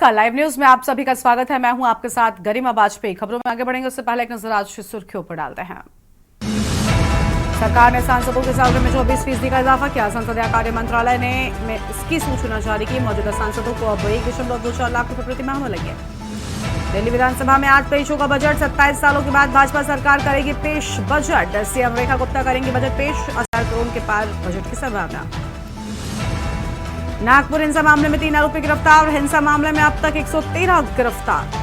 का live news में आप सभी का स्वागत है। मैं हूं आपके साथ गरिमा वाजपेयी। खबरों में आगे बढ़ेंगे उससे पहले एक नजर आज की सुर्खियों पर डालते हैं। सरकार ने सांसदों के सैलरी में 24% का इजाफा किया। संसदीय कार्य मंत्रालय ने इसकी सूचना जारी की। मौजूदा सांसदों को अब 1.24 लाख रुपए प्रति माह मिलेंगे। दिल्ली विधानसभा में आज पेश होगा बजट। 27 सालों के बाद भाजपा सरकार करेगी पेश बजट। सीएम रेखा गुप्ता करेंगी बजट पेश। 1000 करोड़ के पार बजट की संभावना। नागपुर हिंसा मामले में 3 आरोपी गिरफ्तार। हिंसा मामले में अब तक 113 गिरफ्तार।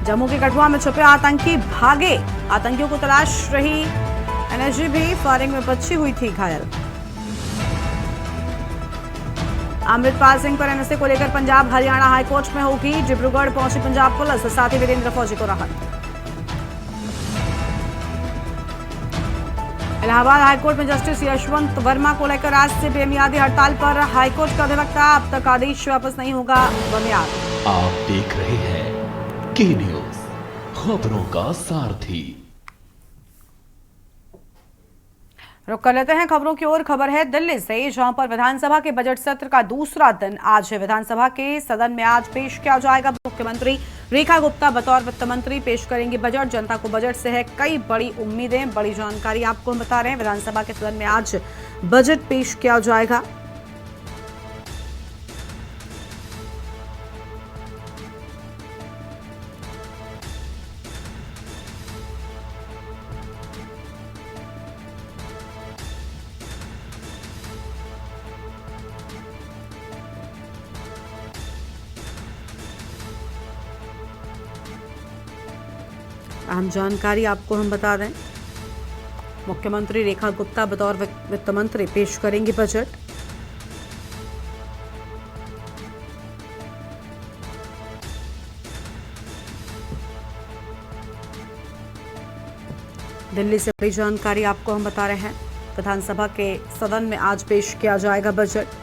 जम्मू के कठुआ में छुपे आतंकी भागे। आतंकियों को तलाश रही एनएसजी भी फायरिंग में बच्ची हुई थी घायल। अमृतपाल सिंह पर एनएसए को लेकर पंजाब हरियाणा हाईकोर्ट में होगी। डिब्रूगढ़ पहुंची पंजाब पुलिस। साथी वीरेंद्र फौजी को राहत। इलाहाबाद हाईकोर्ट में जस्टिस यशवंत वर्मा को लेकर आज से बेमियादी हड़ताल पर हाईकोर्ट का अधिवक्ता। अब तक आदेश वापस नहीं होगा बमियाद। आप देख रहे हैं के न्यूज, खबरों का सारथी। रुक कर लेते हैं खबरों की ओर। खबर है दिल्ली से, जहां पर विधानसभा के बजट सत्र का दूसरा दिन आज है। विधानसभा के सदन में आज पेश किया जाएगा। मुख्यमंत्री रेखा गुप्ता बतौर वित्त मंत्री पेश करेंगी बजट। जनता को बजट से है कई बड़ी उम्मीदें। बड़ी जानकारी आपको हम बता रहे हैं। विधानसभा के सदन में आज बजट पेश किया जाएगा। अहम जानकारी आपको हम बता दें। मुख्यमंत्री रेखा गुप्ता बतौर वित्त मंत्री पेश करेंगी बजट। दिल्ली से बड़ी जानकारी आपको हम बता रहे हैं। विधानसभा के सदन में आज पेश किया जाएगा बजट।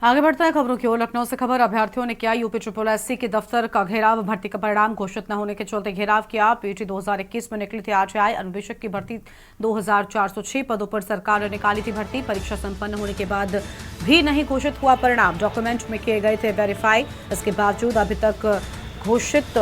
आगे बढ़ता है खबरों की ओर। लखनऊ से खबर। अभ्यर्थियों ने किया यूपी SSSC के दफ्तर का घेराव। भर्ती का परिणाम घोषित न होने के चलते घेराव किया। पीटी 2021 में निकली थी आरटीआई। अन्वेषक की भर्ती 2406 पदों पर सरकार ने निकाली थी भर्ती। परीक्षा संपन्न होने के बाद भी नहीं घोषित हुआ परिणाम। डॉक्यूमेंट में किए गए थे वेरीफाई। इसके बावजूद अभी तक घोषित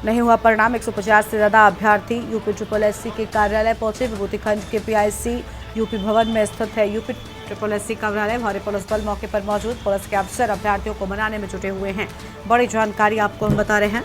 नहीं हुआ परिणाम। 150 से ज्यादा अभ्यर्थी यूपी SSSC के कार्यालय पहुंचे। विभूति खंड के PIC यूपी भवन में स्थित है यूपी SSSC कार्यालय। भारी पुलिस बल मौके पर मौजूद। पुलिस के अफसर अभ्यर्थियों को मनाने में जुटे हुए हैं। बड़ी जानकारी आपको हम बता रहे हैं।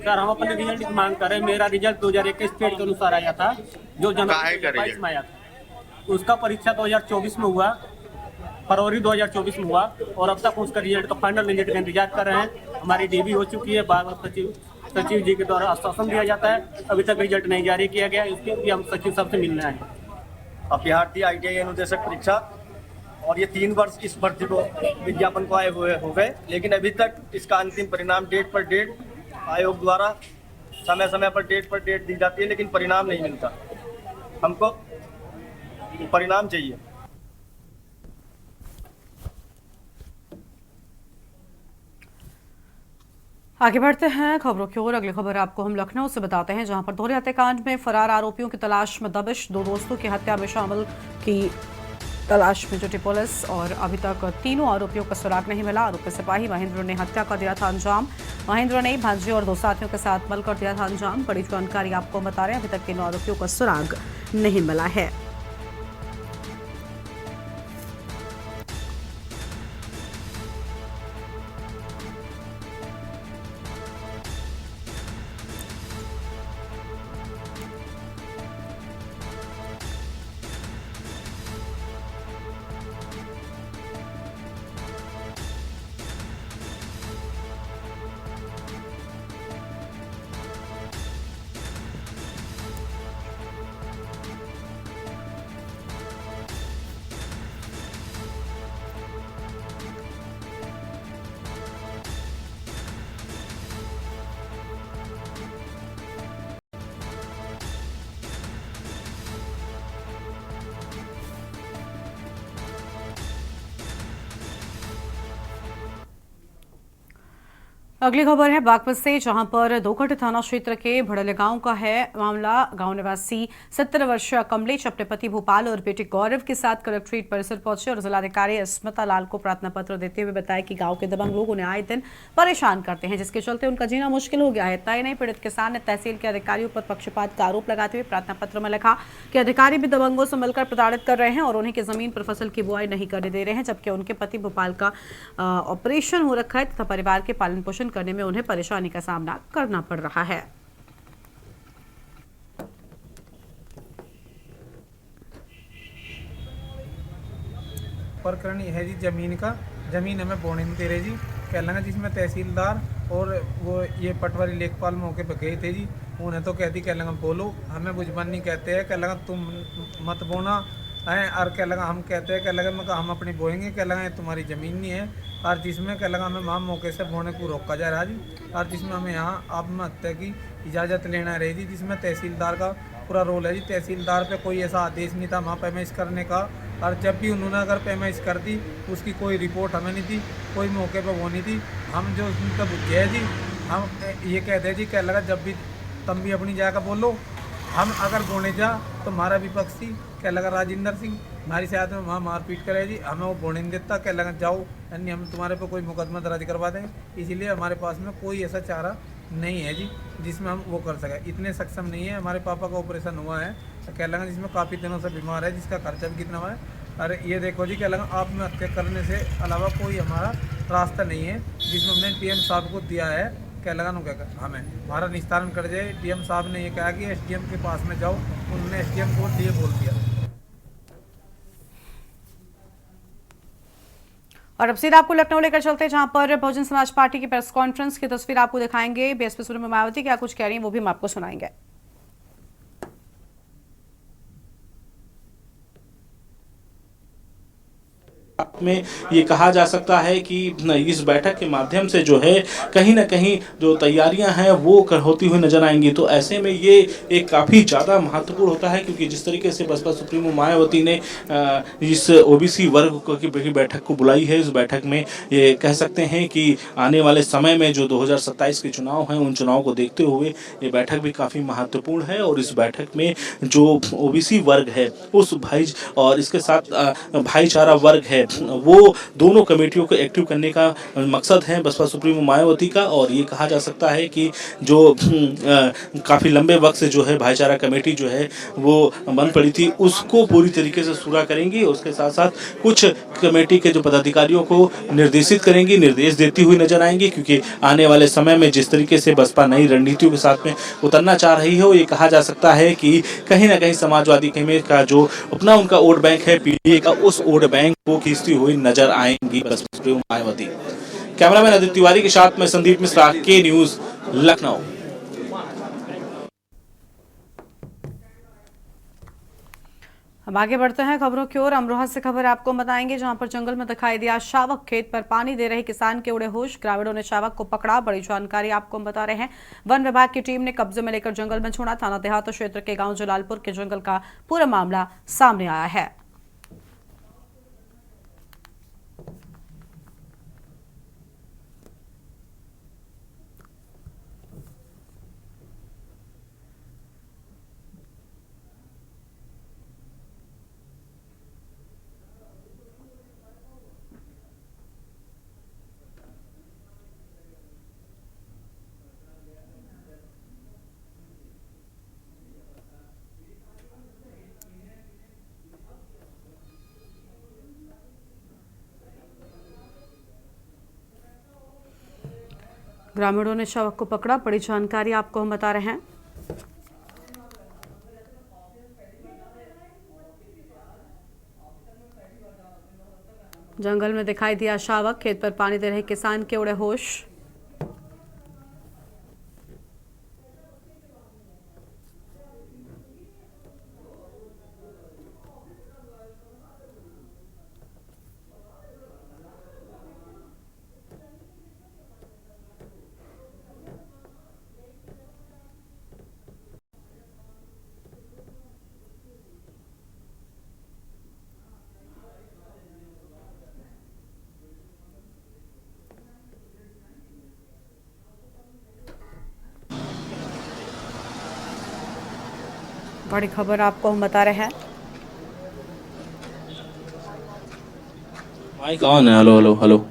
सर हम अपने रिजल्ट की मांग कर रहे हैं। मेरा रिजल्ट 2021 पेड के अनुसार आया था, जो जनवरी 2022 में आया था। उसका परीक्षा 2024 में हुआ, फरवरी 2024 में हुआ, और अब तक उसका रिजल्ट का फाइनल रिजल्ट का इंतजार कर रहे हैं। हमारी डीबी हो चुकी है, बार बार सचिव जी के द्वारा आश्वासन दिया जाता है, अभी तक रिजल्ट नहीं जारी किया गया। इसके लिए हम सचिव साहब से मिलने आए हैं। अभ्यर्थी ITI अनुदेशक परीक्षा, और ये 3 वर्ष इस भर्ती को विज्ञापन को आए हुए हो गए, लेकिन अभी तक इसका अंतिम परिणाम डेट पर डेट आयोग द्वारा समय समय पर डेट दी जाती है, लेकिन परिणाम नहीं मिलता। हमको परिणाम चाहिए। आगे बढ़ते हैं खबरों की ओर। अगली खबर आपको हम लखनऊ से बताते हैं, जहां पर दोहरे हत्याकांड में फरार आरोपियों की तलाश में दबिश। 2 दोस्तों की हत्या में शामिल की तलाश में जुटी पुलिस, और अभी तक 3 आरोपियों का सुराग नहीं मिला। आरोपी सिपाही महेंद्र ने हत्या का दिया था अंजाम। महेंद्र ने भांजे और 2 साथियों के साथ मिलकर दिया था अंजाम। बड़ी जानकारी आपको बता रहे हैं, अभी तक 3 आरोपियों का सुराग नहीं मिला है। अगली खबर है बागपत से, जहां पर दोघट थाना क्षेत्र के भड़ले गांव का है मामला। गांव निवासी 70 वर्षीय कमलेश अपने पति भोपाल और बेटे गौरव के साथ कलेक्ट्रेट परिसर पहुंचे और जिलाधिकारी स्मिता लाल को प्रार्थना पत्र देते हुए बताया कि गांव के दबंग लोग उन्हें आए दिन परेशान करते हैं, जिसके चलते उनका जीना मुश्किल हो गया है। तय नहीं, पीड़ित किसान ने तहसील के अधिकारियों पर पक्षपात का आरोप लगाते हुए प्रार्थना पत्र में लिखा कि अधिकारी भी दबंगों से मिलकर प्रताड़ित कर रहे हैं और उन्हीं की जमीन पर फसल की बुआई नहीं करने दे रहे हैं, जबकि उनके पति भोपाल का ऑपरेशन हो रखा है तथा परिवार के पालन पोषण करने में उन्हें परेशानी का सामना करना पड़ रहा है। प्रकरण है जी जमीन का। जमीन हमें बोने नहीं दे रहे जी, कह लगा जिसमें तहसीलदार और वो ये पटवारी लेखपाल मौके पर गए थे जी। उन्हें तो कहती कह लगा बोलो, हमें बुझबन नहीं कहते हैं, कह लगा तुम मत बोना है। और कह लगा हम कहते हैं, कह लगा मैं हम अपनी बोएंगे, कह लगा तुम्हारी ज़मीन नहीं है। और जिसमें कह लगा हमें वहाँ मौके से बोने को रोका जा रहा जी, और जिसमें हमें यहाँ आत्महत्या की इजाज़त लेना रही जी, जिसमें तहसीलदार का पूरा रोल है जी। तहसीलदार पे कोई ऐसा आदेश नहीं था वहाँ पैमाइश करने का, और जब भी उन्होंने अगर पैमाइश कर दी उसकी कोई रिपोर्ट हमें नहीं थी, कोई मौके पर वो नहीं थी। हम जो उनका बुझे है जी, हम ये कहते हैं जी कह लगा जब भी तुम भी अपनी जगह बोलो, हम अगर बोने जा तो हमारा विपक्षी कह लगा राजेंद्र सिंह हमारी साथ में वहाँ मारपीट करे जी, हमें वो बोने नहीं देता, कह लगा जाओ यानी हम तुम्हारे पे कोई मुकदमा दर्ज करवा दें। इसीलिए हमारे पास में कोई ऐसा चारा नहीं है जी जिसमें हम वो कर सकें, इतने सक्षम नहीं है। हमारे पापा का ऑपरेशन हुआ है तो कह लगा जिसमें काफ़ी दिनों से बीमार है, जिसका खर्चा भी कितना हुआ है। अरे ये देखो जी कह लगा आत्महत्या करने से अलावा कोई हमारा रास्ता नहीं है, जिसमें हमने PM साहब को दिया है। कह लगा नो क्या हमें हमारा निस्तारण कर जाए। DM साहब ने ये कहा कि SDM के पास में जाओ, उन्होंने SDM को ये बोल दिया। और अब सीधा आपको लखनऊ लेकर चलते हैं, जहां पर बहुजन समाज पार्टी की प्रेस कॉन्फ्रेंस की तस्वीर आपको दिखाएंगे। BSP सुप्रीमो मायावती क्या कुछ कह रही हैं वो भी हम आपको सुनाएंगे। में ये कहा जा सकता है कि इस बैठक के माध्यम से जो है कहीं ना कहीं जो तैयारियां हैं वो होती हुई नजर आएंगी। तो ऐसे में ये एक काफ़ी ज़्यादा महत्वपूर्ण होता है, क्योंकि जिस तरीके से बसपा सुप्रीमो मायावती ने इस OBC वर्ग की बैठक को बुलाई है, इस बैठक में ये कह सकते हैं कि आने वाले समय में जो 2027 के चुनाव हैं उन चुनाव को देखते हुए ये बैठक भी काफ़ी महत्वपूर्ण है। और इस बैठक में जो OBC वर्ग है उस और इसके साथ भाईचारा वर्ग है वो दोनों कमेटियों को एक्टिव करने का मकसद है बसपा सुप्रीमो मायावती का। और ये कहा जा सकता है कि जो काफ़ी लंबे वक्त से जो है भाईचारा कमेटी जो है वो बंद पड़ी थी, उसको पूरी तरीके से पूरा करेंगी। उसके साथ साथ कुछ कमेटी के जो पदाधिकारियों को निर्देशित करेंगी, निर्देश देती हुई नजर आएंगी, क्योंकि आने वाले समय में जिस तरीके से बसपा नई रणनीतियों के साथ में उतरना चाह रही है, ये कहा जा सकता है कि कहीं ना कहीं समाजवादी का जो अपना उनका वोट बैंक है पीडीए का, उस वोट बैंक को खींचती हुई नजर आएंगी बसपा सुप्रीमो मायावती। कैमरामैन अदित्य तिवारी के साथ में संदीप मिश्रा, के न्यूज, लखनऊ। अब आगे बढ़ते हैं खबरों की ओर। अमरोहा से खबर आपको बताएंगे, जहां पर जंगल में दिखाई दिया शावक। खेत पर पानी दे रहे किसान के उड़े होश, ग्रामीणों ने शावक को पकड़ा। बड़ी जानकारी आपको हम बता रहे हैं। वन विभाग की टीम ने कब्जे में लेकर जंगल में छोड़ा। थाना देहात क्षेत्र के गांव जलालपुर के जंगल का पूरा मामला सामने आया है। ग्रामीणों ने शावक को पकड़ा। बड़ी जानकारी आपको हम बता रहे हैं। जंगल में दिखाई दिया शावक। खेत पर पानी दे रहे किसान के उड़े होश। बड़ी खबर आपको हम बता रहे हैं। माइक ऑन है। Hello hello hello.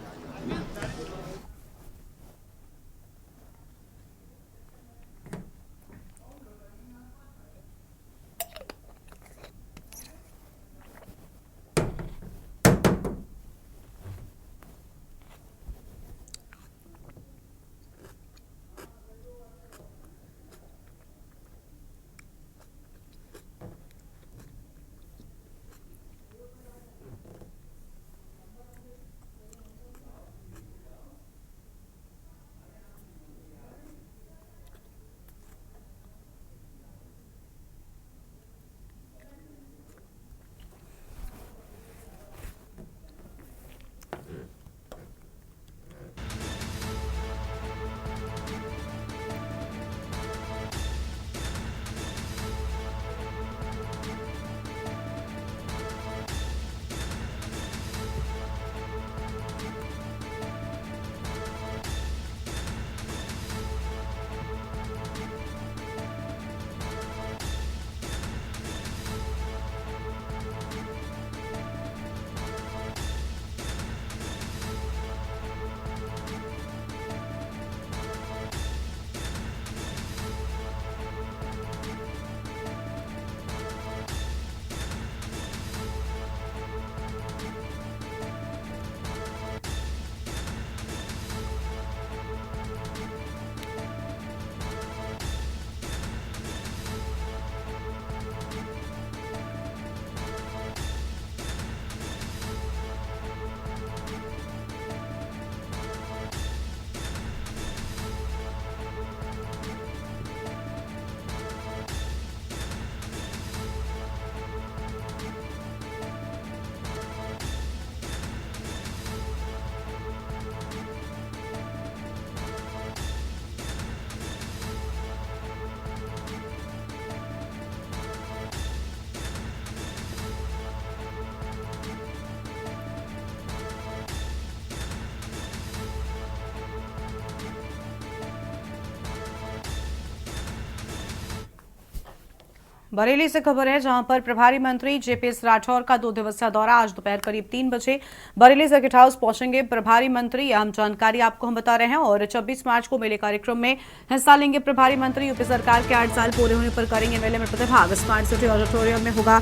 बरेली से खबर है, जहां पर प्रभारी मंत्री जेपीएस राठौर का 2 दिवसीय दौरा आज दोपहर करीब 3 बजे बरेली सर्किट हाउस पहुंचेंगे प्रभारी मंत्री। अहम जानकारी आपको हम बता रहे हैं। और 26 मार्च को मेले कार्यक्रम में हिस्सा लेंगे प्रभारी मंत्री। यूपी सरकार के 8 साल पूरे होने पर करेंगे मेले में प्रतिभाग। स्मार्ट सिटी ऑडिटोरियम में होगा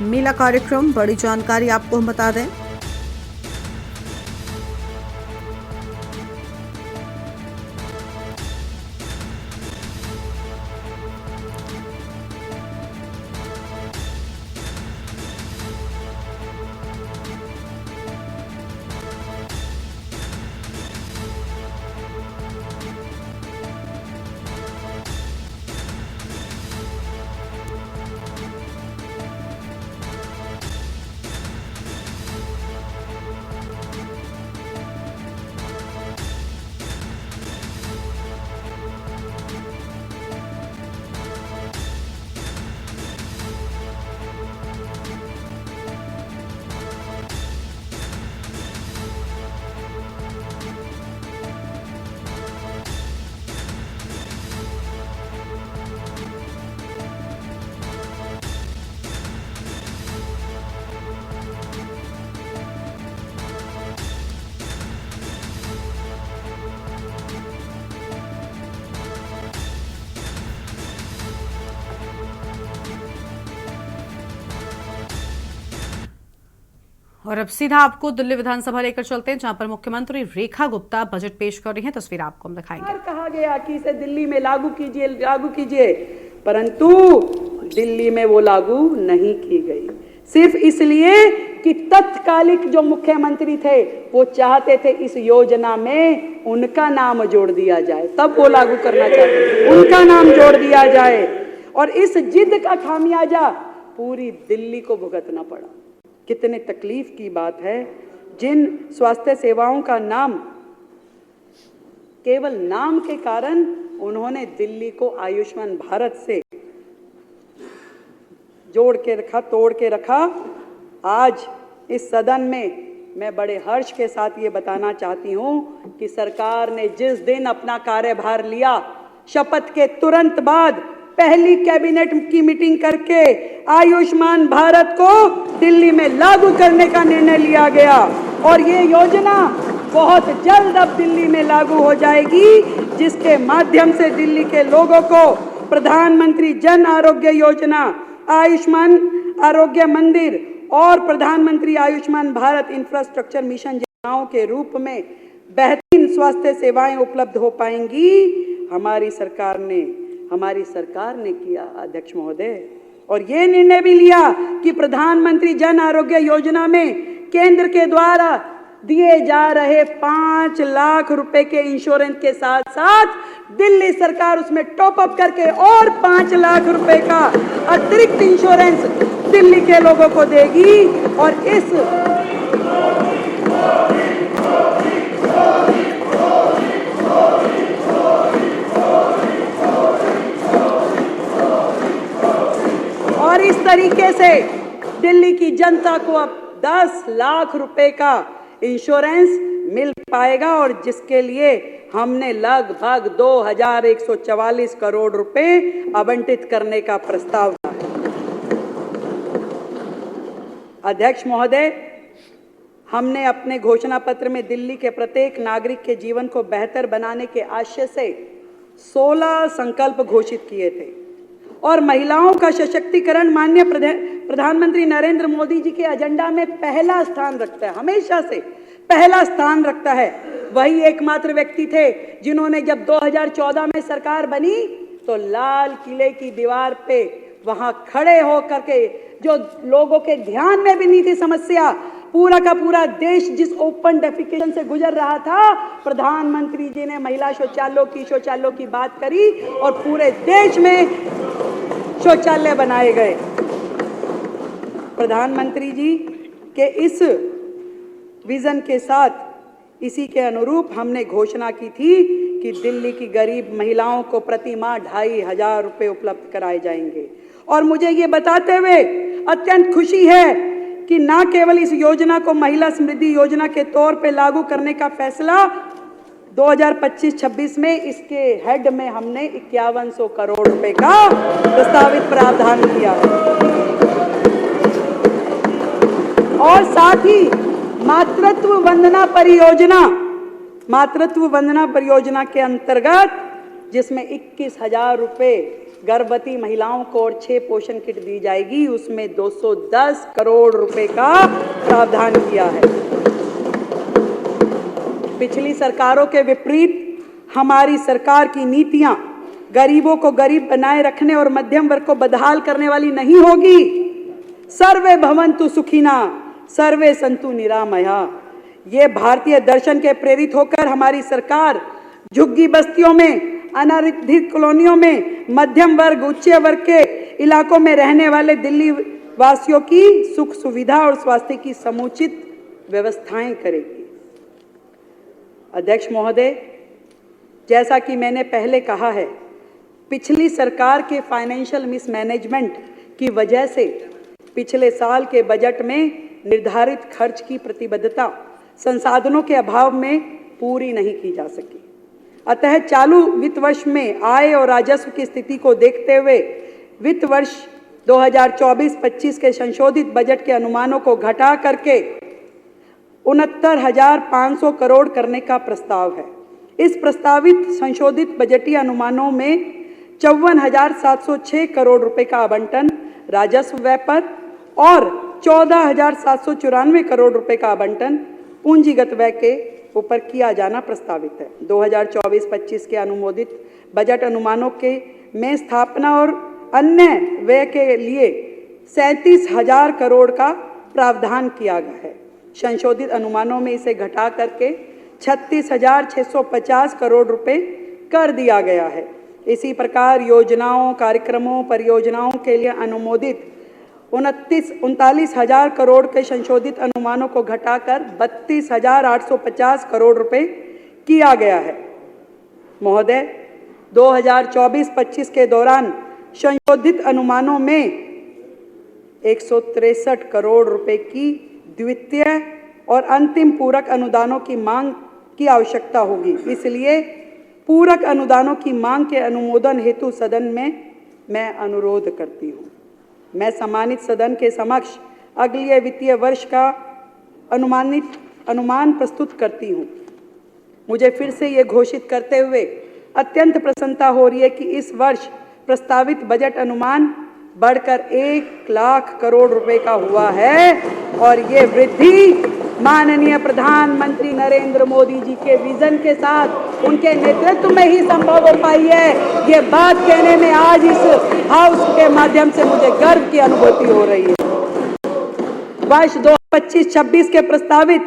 मेला कार्यक्रम। बड़ी जानकारी आपको हम बता दें। और अब सीधा आपको दिल्ली विधानसभा लेकर चलते हैं, जहां पर मुख्यमंत्री रेखा गुप्ता बजट पेश कर रही हैं। तस्वीर आपको हम दिखाएंगे। कहा गया कि इसे दिल्ली में लागू कीजिए, परंतु दिल्ली में वो लागू नहीं की गई, सिर्फ इसलिए कि तत्कालिक जो मुख्यमंत्री थे वो चाहते थे इस योजना में उनका नाम जोड़ दिया जाए, तब वो लागू करना चाहते थे, उनका नाम जोड़ दिया जाए। और इस जिद का खामियाजा पूरी दिल्ली को भुगतना पड़ा। कितने तकलीफ की बात है, जिन स्वास्थ्य सेवाओं का नाम केवल नाम के कारण उन्होंने दिल्ली को आयुष्मान भारत से जोड़ के रखा, तोड़ के रखा। आज इस सदन में मैं बड़े हर्ष के साथ ये बताना चाहती हूँ कि सरकार ने जिस दिन अपना कार्यभार लिया, शपथ के तुरंत बाद पहली कैबिनेट की मीटिंग करके आयुष्मान भारत को दिल्ली में लागू करने का निर्णय लिया गया। और ये योजना बहुत जल्द अब दिल्ली में लागू हो जाएगी, जिसके माध्यम से दिल्ली के लोगों को प्रधानमंत्री जन आरोग्य योजना, आयुष्मान आरोग्य मंदिर और प्रधानमंत्री आयुष्मान भारत इंफ्रास्ट्रक्चर मिशन योजनाओं के रूप में बेहतरीन स्वास्थ्य सेवाएं उपलब्ध हो पाएंगी। हमारी सरकार ने किया, अध्यक्ष महोदय, और ये निर्णय भी लिया कि प्रधानमंत्री जन आरोग्य योजना में केंद्र के द्वारा दिए जा रहे 5 लाख रुपए के इंश्योरेंस के साथ साथ दिल्ली सरकार उसमें टॉप अप करके और 5 लाख रुपए का अतिरिक्त इंश्योरेंस दिल्ली के लोगों को देगी। और इस तरीके से दिल्ली की जनता को अब 10 लाख रुपए का इंश्योरेंस मिल पाएगा, और जिसके लिए हमने लगभग 2144 करोड़ रुपए आवंटित करने का प्रस्ताव है। अध्यक्ष महोदय, हमने अपने घोषणा पत्र में दिल्ली के प्रत्येक नागरिक के जीवन को बेहतर बनाने के आशय से 16 संकल्प घोषित किए थे, और महिलाओं का सशक्तिकरण माननीय प्रधानमंत्री नरेंद्र मोदी जी के एजेंडा में पहला स्थान रखता है, हमेशा से पहला स्थान रखता है। वही एकमात्र व्यक्ति थे जिन्होंने जब 2014 में सरकार बनी तो लाल किले की दीवार पे वहां खड़े होकर के, जो लोगों के ध्यान में भी नहीं थी समस्या, पूरा का पूरा देश जिस ओपन डेफिकेशन से गुजर रहा था, प्रधानमंत्री जी ने महिला शौचालयों की बात करी और पूरे देश में शौचालय बनाए गए। प्रधानमंत्री जी के इस विजन के साथ, इसी के अनुरूप हमने घोषणा की थी कि दिल्ली की गरीब महिलाओं को प्रति माह 2500 रुपए उपलब्ध कराए जाएंगे। और मुझे ये बताते हुए अत्यंत खुशी है कि न केवल इस योजना को महिला समृद्धि योजना के तौर पे लागू करने का फैसला 2025-26 में इसके हेड में हमने 5100 करोड़ रुपए का प्रस्तावित प्रावधान किया है। और साथ ही मातृत्व वंदना परियोजना के अंतर्गत जिसमें 21,000 रुपए गर्भवती महिलाओं को और 6 पोषण किट दी जाएगी, उसमें 210 करोड़ रुपए का प्रावधान किया है। पिछली सरकारों के विपरीत हमारी सरकार की नीतियां गरीबों को गरीब बनाए रखने और मध्यम वर्ग को बदहाल करने वाली नहीं होगी। सर्वे भवन्तु सुखिना, सर्वे सन्तु निरामया। ये भारतीय दर्शन के प्रेरित होकर हमारी सरकार झुग्गी बस्तियों में, अनारक्षित कॉलोनियों में, मध्यम वर्ग, उच्च वर्ग के इलाकों में रहने वाले दिल्ली वासियों की सुख सुविधा और स्वास्थ्य की समुचित व्यवस्थाएं करेगी। अध्यक्ष महोदय, जैसा कि मैंने पहले कहा है, पिछली सरकार के फाइनेंशियल मिसमैनेजमेंट की वजह से पिछले साल के बजट में निर्धारित खर्च की प्रतिबद्धता संसाधनों के अभाव में पूरी नहीं की जा सकी। अतः चालू वित्त वर्ष में आय और राजस्व की स्थिति को देखते हुए वित्त वर्ष 2024-25 के संशोधित बजट के अनुमानों को घटा करके 69,500 करोड़ करने का प्रस्ताव है। इस प्रस्तावित संशोधित बजटीय अनुमानों में 54,706 करोड़ रुपए का आवंटन राजस्व व्यय पर और 14,794 करोड़ रुपए का आवंटन पूंजीगत व्यय के ऊपर किया जाना प्रस्तावित है। 2024-25 के अनुमोदित बजट अनुमानों के में स्थापना और अन्य व्यय के लिए 37,000 करोड़ का प्रावधान किया गया है। संशोधित अनुमानों में इसे घटा करके 36,650 करोड़ रुपए कर दिया गया है। इसी प्रकार योजनाओं, कार्यक्रमों, परियोजनाओं के लिए अनुमोदित 39,000 करोड़ के संशोधित अनुमानों को घटाकर 32,850 करोड़ रुपए किया गया है। महोदय, 2024-25 के दौरान संशोधित अनुमानों में 163 करोड़ रुपए की द्वितीय और अंतिम पूरक अनुदानों की मांग की आवश्यकता होगी। इसलिए पूरक अनुदानों की मांग के अनुमोदन हेतु सदन में मैं अनुरोध करती हूँ। मैं सम्मानित सदन के समक्ष अगले वित्तीय वर्ष का अनुमान प्रस्तुत करती हूँ। मुझे फिर से ये घोषित करते हुए अत्यंत प्रसन्नता हो रही है कि इस वर्ष प्रस्तावित बजट अनुमान बढ़कर 1 लाख करोड़ रुपए का हुआ है और ये वृद्धि माननीय प्रधानमंत्री नरेंद्र मोदी जी के विजन के साथ उनके नेतृत्व में ही संभव हो पाई है। ये बात कहने में आज इस हाउस के माध्यम से मुझे गर्व की अनुभूति हो रही है। वर्ष 2025-26 के प्रस्तावित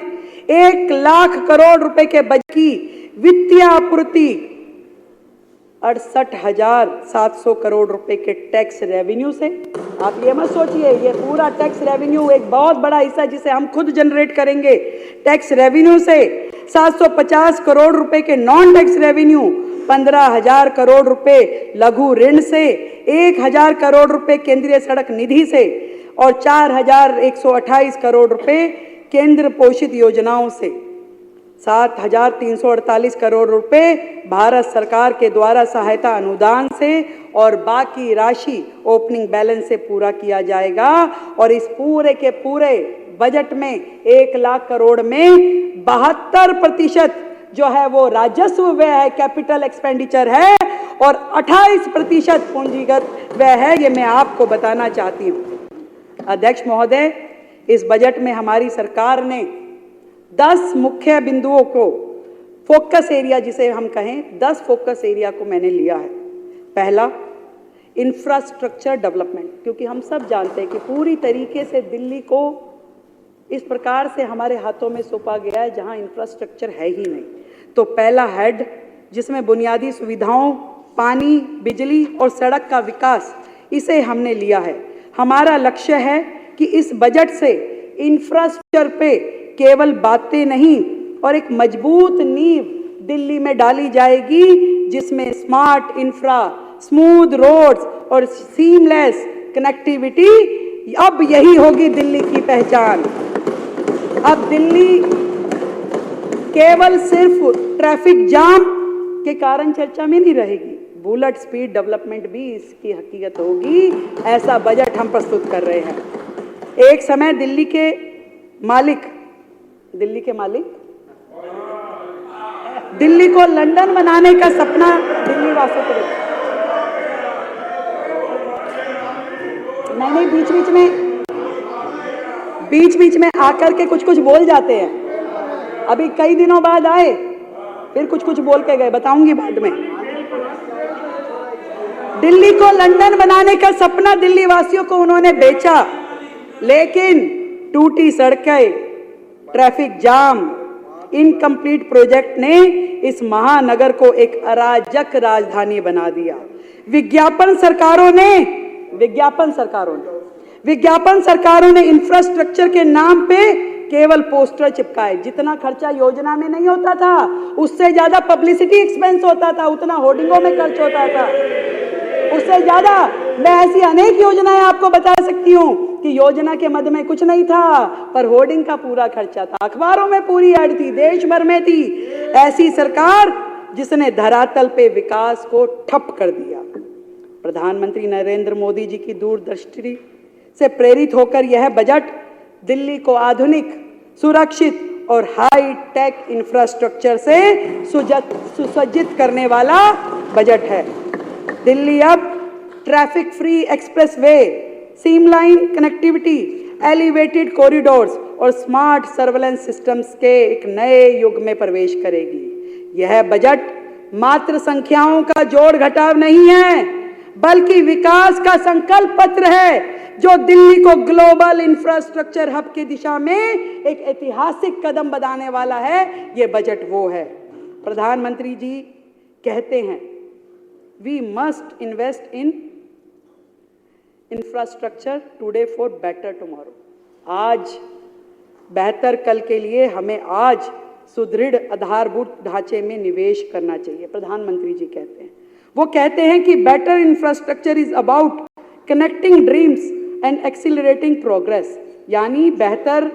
1 लाख करोड़ रुपए के बजट की वित्तीय आपूर्ति 68,700 करोड़ रुपए के टैक्स रेवेन्यू से। आप ये मत सोचिए ये पूरा टैक्स रेवेन्यू एक बहुत बड़ा हिस्सा जिसे हम खुद जनरेट करेंगे। टैक्स रेवेन्यू से 750 करोड़ रुपए के नॉन टैक्स रेवेन्यू, 15,000 करोड़ रुपए लघु ऋण से, 1,000 करोड़ रुपए केंद्रीय सड़क निधि से और 4,128 करोड़ रुपए केंद्र पोषित योजनाओं से, 7,348 करोड़ रुपए भारत सरकार के द्वारा सहायता अनुदान से और बाकी राशि ओपनिंग बैलेंस से पूरा किया जाएगा। और इस पूरे के पूरे बजट में 1 लाख करोड़ में 72% जो है वो राजस्व व्यय है, कैपिटल एक्सपेंडिचर है और 28% पूंजीगत व्यय है। ये मैं आपको बताना चाहती हूँ। अध्यक्ष महोदय, इस बजट में हमारी सरकार ने 10 मुख्य बिंदुओं को, फोकस एरिया जिसे हम कहें, 10 फोकस एरिया को मैंने लिया है। पहला, इंफ्रास्ट्रक्चर डेवलपमेंट, क्योंकि हम सब जानते हैं कि पूरी तरीके से दिल्ली को इस प्रकार से हमारे हाथों में सौंपा गया है जहां इंफ्रास्ट्रक्चर है ही नहीं। तो पहला हेड जिसमें बुनियादी सुविधाओं, पानी, बिजली और सड़क का विकास, इसे हमने लिया है। हमारा लक्ष्य है कि इस बजट से इंफ्रास्ट्रक्चर पे केवल बातें नहीं और एक मजबूत नींव दिल्ली में डाली जाएगी जिसमें स्मार्ट इंफ्रा, स्मूथ रोड्स और सीमलेस कनेक्टिविटी, अब यही होगी दिल्ली की पहचान। अब दिल्ली केवल सिर्फ ट्रैफिक जाम के कारण चर्चा में नहीं रहेगी, बुलेट स्पीड डेवलपमेंट भी इसकी हकीकत होगी। ऐसा बजट हम प्रस्तुत कर रहे हैं। एक समय दिल्ली के मालिक दिल्ली को लंदन बनाने का सपना दिल्ली वासियों को नहीं, बीच में आकर के कुछ बोल जाते हैं। अभी कई दिनों बाद आए, फिर कुछ बोल के गए, बताऊंगी बाद में। दिल्ली को लंदन बनाने का सपना दिल्ली वासियों को उन्होंने बेचा, लेकिन टूटी सड़कें, ट्रैफिक जाम, इनकम्प्लीट प्रोजेक्ट ने इस महानगर को एक अराजक राजधानी बना दिया। विज्ञापन सरकारों ने इंफ्रास्ट्रक्चर के नाम पे केवल पोस्टर चिपकाए। जितना खर्चा योजना में नहीं होता था, उससे ज्यादा पब्लिसिटी एक्सपेंस होता था, उतना होर्डिंगों में खर्च होता था, उससे ज्यादा। मैं ऐसी अनेक योजनाएं आपको बता सकती हूं कि योजना के मद में कुछ नहीं था, पर होर्डिंग का पूरा खर्चा था, अखबारों में पूरी ऐड थी, देश भर में थी। ऐसी सरकार जिसने धरातल पे विकास को ठप कर दिया। प्रधानमंत्री नरेंद्र मोदी जी की दूरदृष्टि से प्रेरित होकर यह बजट दिल्ली को आधुनिक, सुरक्षित और हाई टेक इंफ्रास्ट्रक्चर से सुसज्जित करने वाला बजट है। दिल्ली अब traffic free expressway, seamless connectivity, elevated corridors और स्मार्ट सर्वेलेंस सिस्टम्स के एक नए युग में प्रवेश करेगी। यह बजट मात्र संख्याओं का जोड़ घटाव नहीं है, बल्कि विकास का संकल्प पत्र है, जो दिल्ली को ग्लोबल इंफ्रास्ट्रक्चर हब की दिशा में एक ऐतिहासिक कदम बढ़ाने वाला है। ये बजट वो है। प्रधानमंत्री जी कहते हैं, we must invest in infrastructure today for better tomorrow. आज बेहतर कल के लिए हमें आज सुदृढ़ आधारभूत ढांचे में निवेश करना चाहिए। प्रधानमंत्री जी कहते हैं, वो कहते हैं कि better infrastructure is about connecting dreams and accelerating progress. यानी बेहतर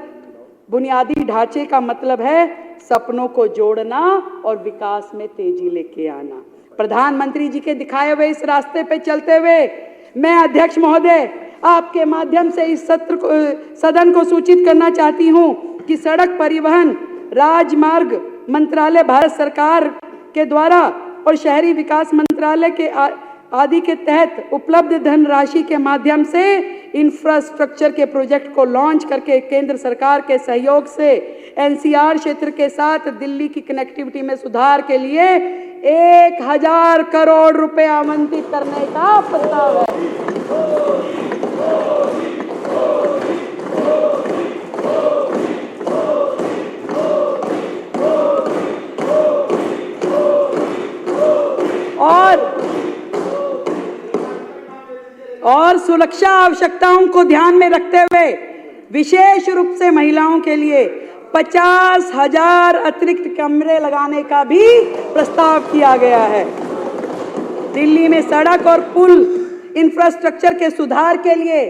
बुनियादी ढांचे का मतलब है सपनों को जोड़ना और विकास में तेजी लेके आना। प्रधानमंत्री जी के दिखाए हुए इस रास्ते पे चलते हुए मैं अध्यक्ष महोदय आपके माध्यम से इस सदन को सूचित करना चाहती हूं कि सड़क परिवहन राजमार्ग मंत्रालय भारत सरकार के द्वारा और शहरी विकास मंत्रालय के आदि के तहत उपलब्ध धनराशि के माध्यम से इंफ्रास्ट्रक्चर के प्रोजेक्ट को लॉन्च करके केंद्र सरकार के सहयोग से एनसीआर क्षेत्र के साथ दिल्ली की कनेक्टिविटी में सुधार के लिए 1000 करोड़ रुपए आवंटित करने का प्रस्ताव है। और सुरक्षा आवश्यकताओं को ध्यान में रखते हुए विशेष रूप से महिलाओं के लिए 50,000 अतिरिक्त कमरे लगाने का भी प्रस्ताव किया गया है। दिल्ली में सड़क और पुल इंफ्रास्ट्रक्चर के सुधार के लिए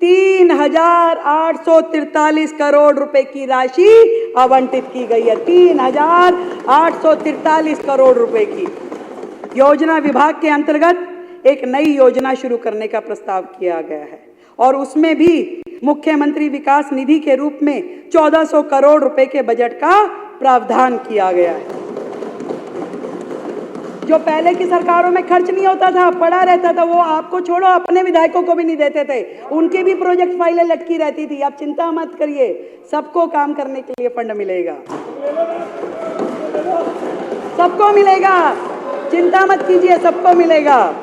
3,843 करोड़ रुपए की राशि आवंटित की गई है। 3,843 करोड़ रुपए की योजना विभाग के अंतर्गत एक नई योजना शुरू करने का प्रस्ताव किया गया है और उसमें भी मुख्यमंत्री विकास निधि के रूप में 1400 करोड़ रुपए के बजट का प्रावधान किया गया है। जो पहले की सरकारों में खर्च नहीं होता था, पड़ा रहता था, वो आपको छोड़ो अपने विधायकों को भी नहीं देते थे, उनकी भी प्रोजेक्ट फाइलें लटकी रहती थी। आप चिंता मत करिए, सबको काम करने के लिए फंड मिलेगा, सबको मिलेगा, चिंता मत कीजिए, सबको मिलेगा।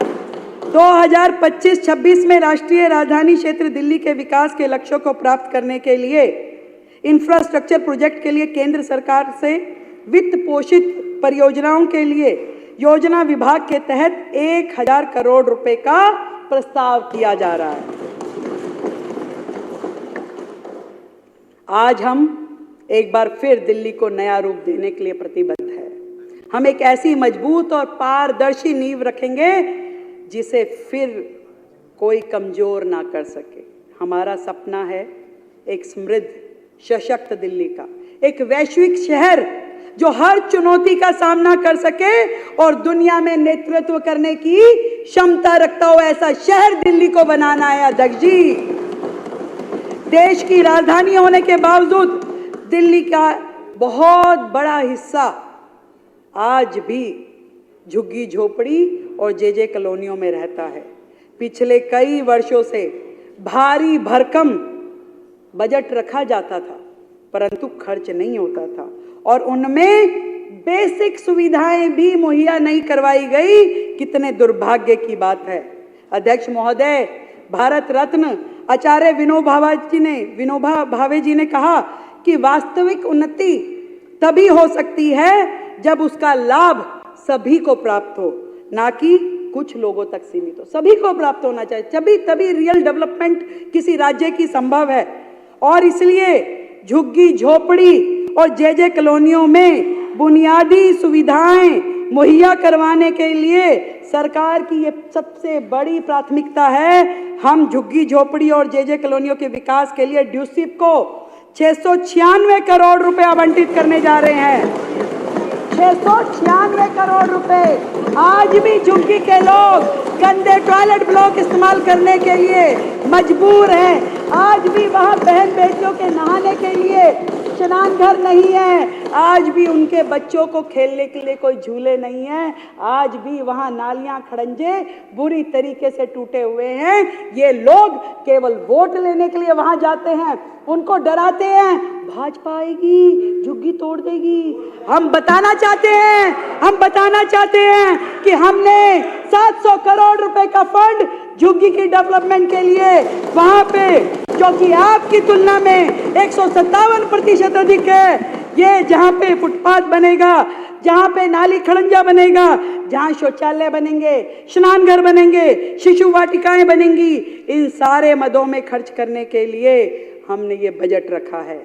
2025-26 में राष्ट्रीय राजधानी क्षेत्र दिल्ली के विकास के लक्ष्यों को प्राप्त करने के लिए इंफ्रास्ट्रक्चर प्रोजेक्ट के लिए केंद्र सरकार से वित्त पोषित परियोजनाओं के लिए योजना विभाग के तहत 1000 करोड़ रुपए का प्रस्ताव किया जा रहा है। आज हम एक बार फिर दिल्ली को नया रूप देने के लिए प्रतिबद्ध है। हम एक ऐसी मजबूत और पारदर्शी नींव रखेंगे जिसे फिर कोई कमजोर ना कर सके। हमारा सपना है एक समृद्ध, सशक्त दिल्ली का, एक वैश्विक शहर जो हर चुनौती का सामना कर सके और दुनिया में नेतृत्व करने की क्षमता रखता हो, ऐसा शहर दिल्ली को बनाना है अध्यक्ष जी। देश की राजधानी होने के बावजूद दिल्ली का बहुत बड़ा हिस्सा आज भी झुग्गी झोपड़ी और जे कॉलोनियों में रहता है। पिछले कई वर्षों से भारी भरकम बजट रखा जाता था, परंतु खर्च नहीं होता था और उनमें बेसिक सुविधाएं भी मुहैया नहीं करवाई गई। कितने दुर्भाग्य की बात है अध्यक्ष महोदय। भारत रत्न आचार्य विनोबा भावे जी ने कहा कि वास्तविक उन्नति तभी हो सकती है जब उसका लाभ सभी को प्राप्त हो, ना कि कुछ लोगों तक सीमित हो। सभी को प्राप्त होना चाहिए, तभी रियल डेवलपमेंट किसी राज्य की संभव है। और इसलिए झुग्गी झोपड़ी और जे कॉलोनियों में बुनियादी सुविधाएं मुहैया करवाने के लिए सरकार की ये सबसे बड़ी प्राथमिकता है। हम झुग्गी झोपड़ी और जे कॉलोनियों के विकास के लिए ड्यूसिप को 696 करोड़ रुपए आवंटित करने जा रहे हैं। 696 करोड़ रुपए। आज भी झुग्गी के लोग गंदे टॉयलेट ब्लॉक इस्तेमाल करने के लिए मजबूर हैं। आज भी वहाँ बहन बेटियों के नहाने के लिए स्नान घर नहीं है। आज भी उनके बच्चों को खेलने के लिए कोई झूले नहीं है। आज भी वहाँ नालियां खड़ंजे बुरी तरीके से टूटे हुए हैं। ये लोग केवल वोट लेने के लिए वहाँ जाते हैं, उनको डराते हैं भाजपा आएगी झुग्गी तोड़ देगी। हम बताना चाहते हैं कि हमने 700 करोड़ रुपए का फंड झुग्गी की डेवलपमेंट के लिए वहां पे, जो कि आपकी तुलना में 157% अधिक है। ये जहां पे फुटपाथ बनेगा, जहां पे नाली खड़ंजा बनेगा, जहां शौचालय बनेंगे, स्नान घर बनेंगे, शिशु वाटिकाएं बनेंगी, इन सारे मदों में खर्च करने के लिए हमने ये बजट रखा है।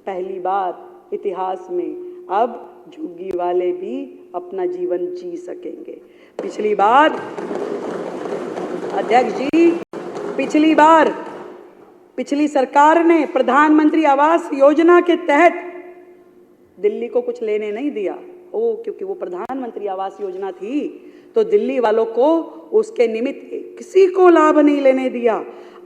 पहली बार इतिहास में अब झुग्गी वाले भी अपना जीवन जी सकेंगे। पिछली बार अध्यक्ष जी, पिछली सरकार ने प्रधानमंत्री आवास योजना के तहत दिल्ली को कुछ लेने नहीं दिया। क्योंकि वो प्रधानमंत्री आवास योजना थी तो दिल्ली वालों को उसके निमित्त किसी को लाभ नहीं लेने दिया।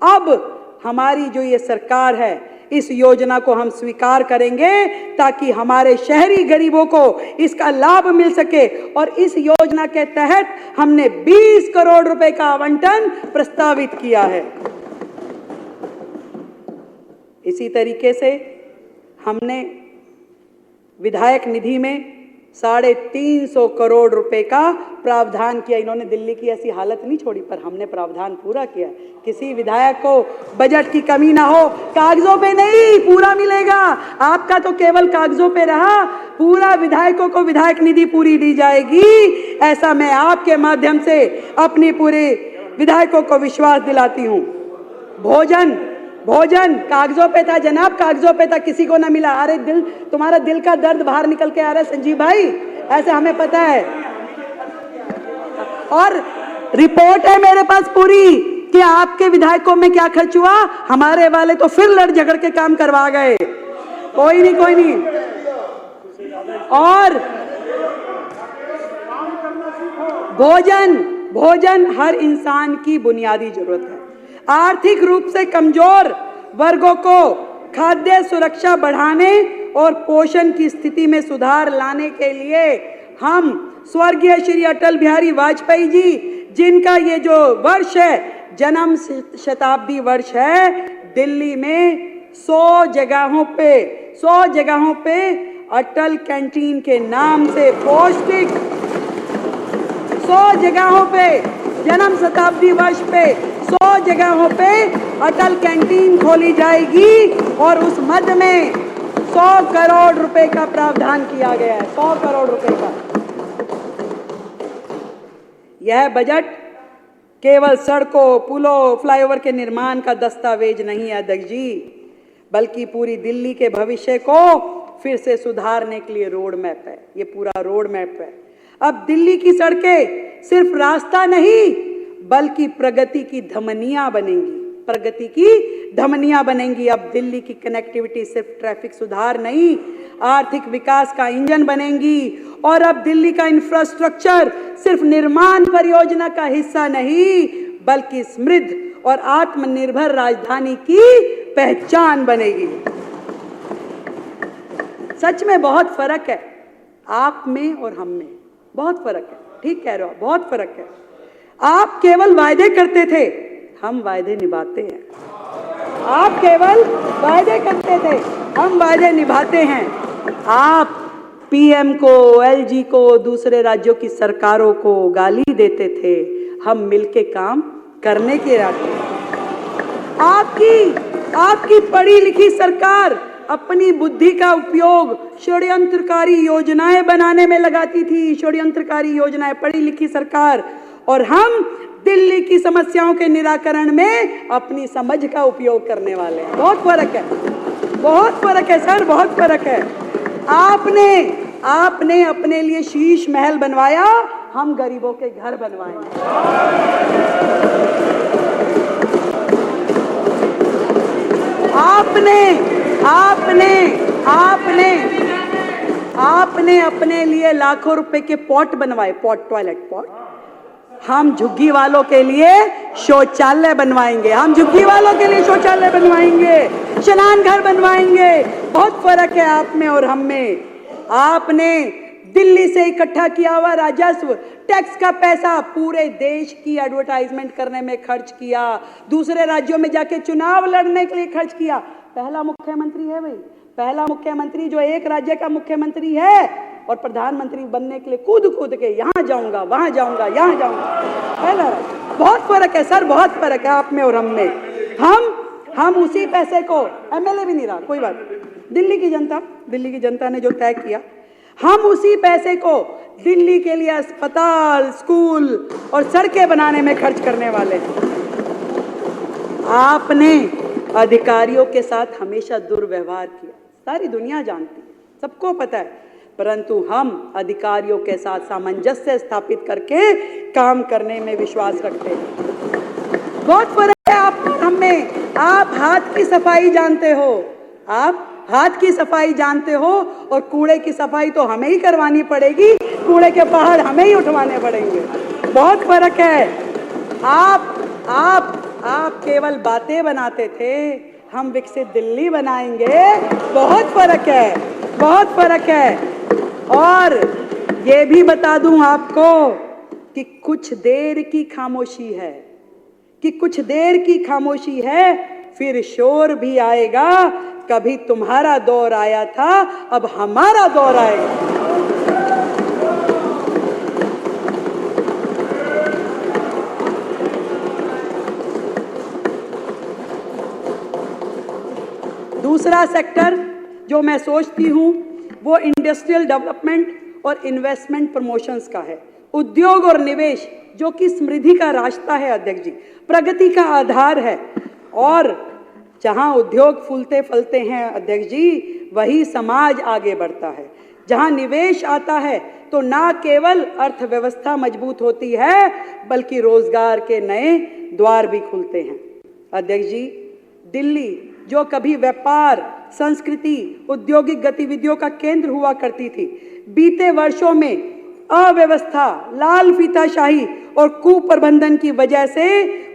अब हमारी जो ये सरकार है, इस योजना को हम स्वीकार करेंगे ताकि हमारे शहरी गरीबों को इसका लाभ मिल सके। और इस योजना के तहत हमने 20 करोड़ रुपए का आवंटन प्रस्तावित किया है। इसी तरीके से हमने विधायक निधि में 350 करोड़ रुपए का प्रावधान किया। इन्होंने दिल्ली की ऐसी हालत नहीं छोड़ी, पर हमने प्रावधान पूरा किया। किसी विधायक को बजट की कमी ना हो, कागजों पे नहीं, पूरा मिलेगा। आपका तो केवल कागजों पे रहा, पूरा विधायकों को विधायक निधि पूरी दी जाएगी। ऐसा मैं आपके माध्यम से अपनी पूरे विधायकों को विश्वास दिलाती हूँ। भोजन कागजों पे था जनाब, कागजों पे था, किसी को ना मिला। अरे तुम्हारा दिल का दर्द बाहर निकल के आ रहा है संजीव भाई, ऐसे हमें पता है। और रिपोर्ट है मेरे पास पूरी कि आपके विधायकों में क्या खर्च हुआ। हमारे वाले तो फिर लड़ झगड़ के काम करवा गए। कोई नहीं। और भोजन हर इंसान की बुनियादी जरूरत है। आर्थिक रूप से कमजोर वर्गों को खाद्य सुरक्षा बढ़ाने और पोषण की स्थिति में सुधार लाने के लिए हम स्वर्गीय श्री अटल बिहारी वाजपेयी जी, जिनका ये जो वर्ष है जन्म शताब्दी वर्ष है, दिल्ली में 100 जगहों पे अटल कैंटीन के नाम से पौष्टिक 100 जगहों पे जन्म शताब्दी वर्ष पे 100 जगहों पे अटल कैंटीन खोली जाएगी। और उस मद में 100 करोड़ रुपए का प्रावधान किया गया है। 100 करोड़ रुपए का यह बजट केवल सड़कों, पुलों, फ्लाईओवर के निर्माण का दस्तावेज नहीं है अध्यक्ष जी, बल्कि पूरी दिल्ली के भविष्य को फिर से सुधारने के लिए रोड मैप है। ये पूरा रोड मैप है। अब दिल्ली की सड़कें सिर्फ रास्ता नहीं, बल्कि प्रगति की धमनियां बनेंगी। प्रगति की धमनियां बनेंगी। अब दिल्ली की कनेक्टिविटी सिर्फ ट्रैफिक सुधार नहीं, आर्थिक विकास का इंजन बनेंगी। और अब दिल्ली का इंफ्रास्ट्रक्चर सिर्फ निर्माण परियोजना का हिस्सा नहीं, बल्कि समृद्ध और आत्मनिर्भर राजधानी की पहचान बनेगी। सच में बहुत फर्क है आप में और हम में, बहुत फर्क है। ठीक कह रहे हो, बहुत फर्क है। आप केवल वायदे करते थे, हम वायदे निभाते हैं। आप केवल वायदे करते थे, हम वायदे निभाते हैं। आप पीएम को, एलजी को, दूसरे राज्यों की सरकारों को गाली देते थे, हम मिलके काम करने के रास्ते। आपकी पढ़ी लिखी सरकार अपनी बुद्धि का उपयोग षड्यंत्रकारी योजनाएं बनाने में लगाती थी, षड्यंत्रकारी योजनाएं, पढ़ी लिखी सरकार। और हम दिल्ली की समस्याओं के निराकरण में अपनी समझ का उपयोग करने वाले हैं। बहुत फर्क है, बहुत फर्क है सर, बहुत फर्क है। आपने अपने लिए शीश महल बनवाया, हम गरीबों के घर बनवाएंगे। आपने अपने लिए लाखों रुपए के पॉट बनवाए, पॉट, टॉयलेट पॉट। हम झुग्गी वालों के लिए शौचालय बनवाएंगे, हम झुग्गी वालों के लिए शौचालय बनवाएंगे, स्नान घर बनवाएंगे। बहुत फर्क है आप में और हम में। आपने दिल्ली से इकट्ठा किया हुआ राजस्व, टैक्स का पैसा पूरे देश की एडवर्टाइजमेंट करने में खर्च किया, दूसरे राज्यों में जाके चुनाव लड़ने के लिए खर्च किया। पहला मुख्यमंत्री है भाई, पहला मुख्यमंत्री जो एक राज्य का मुख्यमंत्री है और प्रधानमंत्री बनने के लिए कूद के यहाँ जाऊंगा, वहां जाऊंगा, यहाँ जाऊंगा। पहला राज्य। बहुत फर्क है सर, बहुत फर्क है आप में और हम में। हम उसी पैसे को, एमएलए भी नहीं रहा, कोई बात नहीं, दिल्ली की जनता ने जो तय किया, हम उसी पैसे को दिल्ली के लिए अस्पताल, स्कूल और सड़कें बनाने में खर्च करने वाले हैं। आपने अधिकारियों के साथ हमेशा दुर्व्यवहार किया, सारी दुनिया जानती है, सबको पता है। परंतु हम अधिकारियों के साथ सामंजस्य स्थापित करके काम करने में विश्वास रखते हैं। बहुत फर्क है आप हम में। आप हाथ की सफाई जानते हो, आप हाथ की सफाई जानते हो, और कूड़े की सफाई तो हमें ही करवानी पड़ेगी, कूड़े के पहाड़ हमें ही उठवाने पड़ेंगे। बहुत फर्क है। आप केवल बातें बनाते थे, हम विकसित दिल्ली बनाएंगे। बहुत फर्क है, बहुत फर्क है। और ये भी बता दूं आपको कि कुछ देर की खामोशी है, फिर शोर भी आएगा। कभी तुम्हारा दौर आया था, अब हमारा दौर आएगा। दूसरा सेक्टर जो मैं सोचती हूँ वो इंडस्ट्रियल डेवलपमेंट और इन्वेस्टमेंट प्रमोशंस का है। उद्योग और निवेश जो कि समृद्धि का रास्ता है अध्यक्ष जी, प्रगति का आधार है। और जहां उद्योग फूलते फलते हैं अध्यक्ष जी, वही समाज आगे बढ़ता है। जहां निवेश आता है तो ना केवल अर्थव्यवस्था मजबूत होती है, बल्कि रोजगार के नए द्वार भी खुलते हैं। अध्यक्ष जी, दिल्ली जो कभी व्यापार, संस्कृति, औद्योगिक गतिविधियों का केंद्र हुआ करती थी, बीते वर्षों में अव्यवस्था, लाल फीताशाही और कुप्रबंधन की वजह से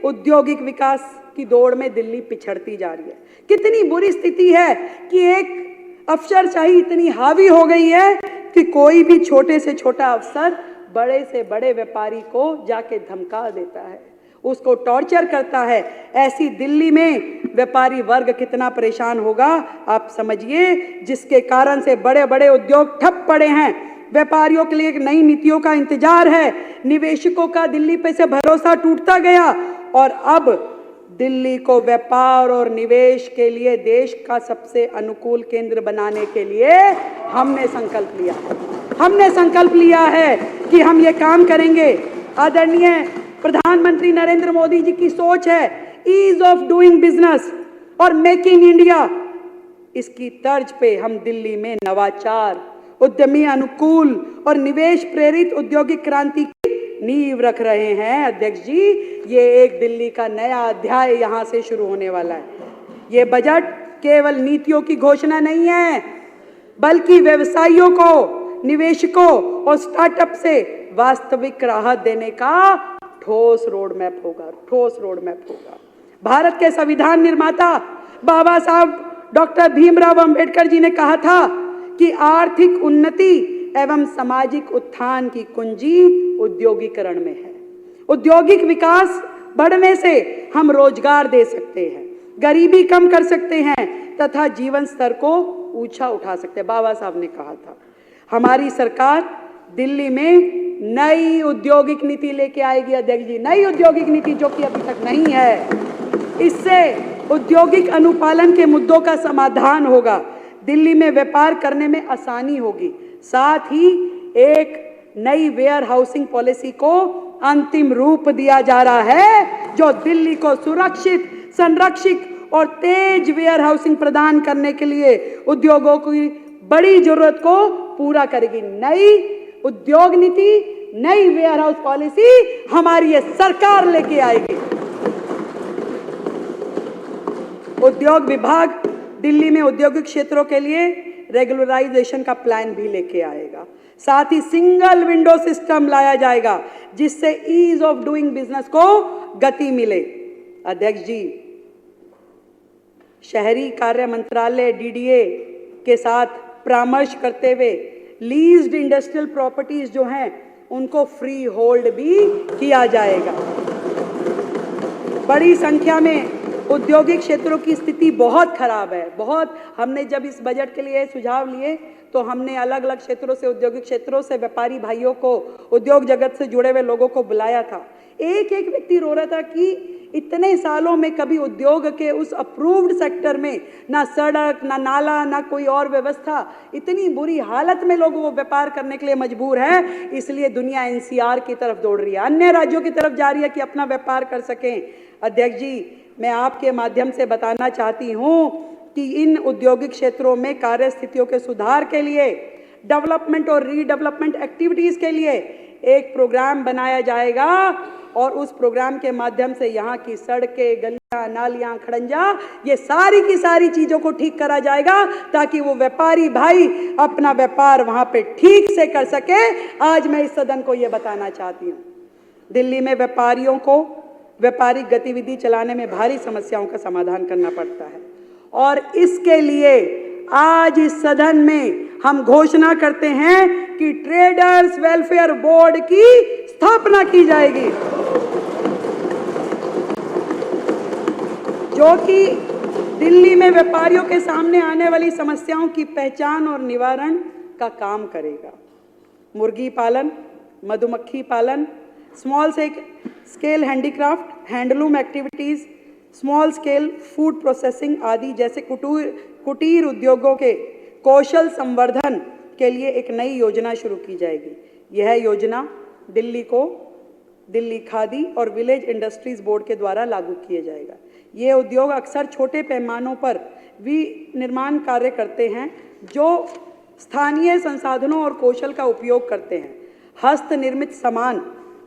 औद्योगिक विकास की दौड़ में दिल्ली पिछड़ती जा रही है। कितनी बुरी स्थिति है कि एक अफसरशाही इतनी हावी हो गई है कि कोई भी छोटे से छोटा अफसर बड़े से बड़े व्यापारी को जाके धमका देता है, उसको टॉर्चर करता है। ऐसी दिल्ली में व्यापारी वर्ग कितना परेशान होगा आप समझिए, जिसके कारण से बड़े बड़े उद्योग ठप पड़े हैं। व्यापारियों के लिए एक नई नीतियों का इंतजार है। निवेशकों का दिल्ली पे से भरोसा टूटता गया और अब दिल्ली को व्यापार और निवेश के लिए देश का सबसे अनुकूल केंद्र बनाने के लिए हमने संकल्प लिया है कि हम ये काम करेंगे। आदरणीय प्रधानमंत्री नरेंद्र मोदी जी की सोच है ईज ऑफ डूइंग बिजनेस और मेकिंग इंडिया। इसकी तर्ज पे हम दिल्ली में नवाचार, उद्यमी अनुकूल और निवेश प्रेरित औद्योगिक क्रांति की नींव रख रहे हैं। अध्यक्ष जी, ये एक दिल्ली का नया अध्याय यहाँ से शुरू होने वाला है। ये बजट केवल नीतियों की घोषणा नहीं है, बल्कि व्यवसायियों को, निवेशकों और स्टार्टअप से वास्तविक राहत देने का ठोस रोड मैप होगा। भारत के संविधान निर्माता बाबा साहब डॉक्टर भीमराव अंबेडकर जी ने कहा था कि आर्थिक उन्नति एवं सामाजिक उत्थान की कुंजी उद्योगीकरण में है। औद्योगिक विकास बढ़ने से हम रोजगार दे सकते हैं, गरीबी कम कर सकते हैं तथा जीवन स्तर को ऊंचा उठा सकते हैं। बाबा साहब ने कहा था। हमारी सरकार दिल्ली में नई औद्योगिक नीति लेके आएगी अध्यक्ष जी, नई औद्योगिक नीति जो कि अभी तक नहीं है। इससे औद्योगिक अनुपालन के मुद्दों का समाधान होगा, दिल्ली में व्यापार करने में आसानी होगी। साथ ही एक नई वेयर हाउसिंग पॉलिसी को अंतिम रूप दिया जा रहा है जो दिल्ली को सुरक्षित, संरक्षित और तेज वेयर हाउसिंग प्रदान करने के लिए उद्योगों की बड़ी जरूरत को पूरा करेगी। नई उद्योग नीति, नई वेयर हाउस पॉलिसी हमारी ये सरकार लेके आएगी। उद्योग विभाग दिल्ली में औद्योगिक क्षेत्रों के लिए रेगुलराइजेशन का प्लान भी लेके आएगा। साथ ही सिंगल विंडो सिस्टम लाया जाएगा जिससे ईज ऑफ डूइंग बिजनेस को गति मिले। अध्यक्ष जी, शहरी कार्य मंत्रालय डीडीए के साथ परामर्श करते हुए लीज्ड इंडस्ट्रियल प्रॉपर्टीज जो हैं उनको फ्री होल्ड भी किया जाएगा। बड़ी संख्या में औद्योगिक क्षेत्रों की स्थिति बहुत खराब है। हमने जब इस बजट के लिए सुझाव लिए तो हमने अलग अलग क्षेत्रों से, औद्योगिक क्षेत्रों से व्यापारी भाइयों को, उद्योग जगत से जुड़े हुए लोगों को बुलाया था। एक एक व्यक्ति रो रहा था कि इतने सालों में कभी उद्योग के उस अप्रूव्ड सेक्टर में ना सड़क, ना नाला, ना कोई और व्यवस्था, इतनी बुरी हालत में लोग वो व्यापार करने के लिए मजबूर है। इसलिए दुनिया एनसीआर की तरफ दौड़ रही है, अन्य राज्यों की तरफ जा रही है कि अपना व्यापार कर सकें। अध्यक्ष जी, मैं आपके माध्यम से बताना चाहती हूं कि इन औद्योगिक क्षेत्रों में कार्य स्थितियों के सुधार के लिए, डेवलपमेंट और रीडेवलपमेंट एक्टिविटीज के लिए एक प्रोग्राम बनाया जाएगा और उस प्रोग्राम के माध्यम से यहाँ की सड़कें, गलियां, नालियां, खड़ंजा, ये सारी की सारी चीजों को ठीक करा जाएगा ताकि वो व्यापारी भाई अपना व्यापार वहां पे ठीक से कर सके। आज मैं इस सदन को ये बताना चाहती हूँ, दिल्ली में व्यापारियों को व्यापारिक गतिविधि चलाने में भारी समस्याओं का समाधान करना पड़ता है और इसके लिए आज इस सदन में हम घोषणा करते हैं कि ट्रेडर्स वेलफेयर बोर्ड की स्थापना की जाएगी जो कि दिल्ली में व्यापारियों के सामने आने वाली समस्याओं की पहचान और निवारण का काम करेगा। मुर्गी पालन, मधुमक्खी पालन, small scale handicraft, handloom activities, small scale food processing आदि जैसे कुटीर उद्योगों के कौशल संवर्धन के लिए एक नई योजना शुरू की जाएगी। यह योजना दिल्ली खादी और विलेज इंडस्ट्रीज बोर्ड के द्वारा लागू किया जाएगा। ये उद्योग अक्सर छोटे पैमानों पर विनिर्माण कार्य करते हैं जो स्थानीय संसाधनों और कौशल का उपयोग करते हैं, हस्त निर्मित सामान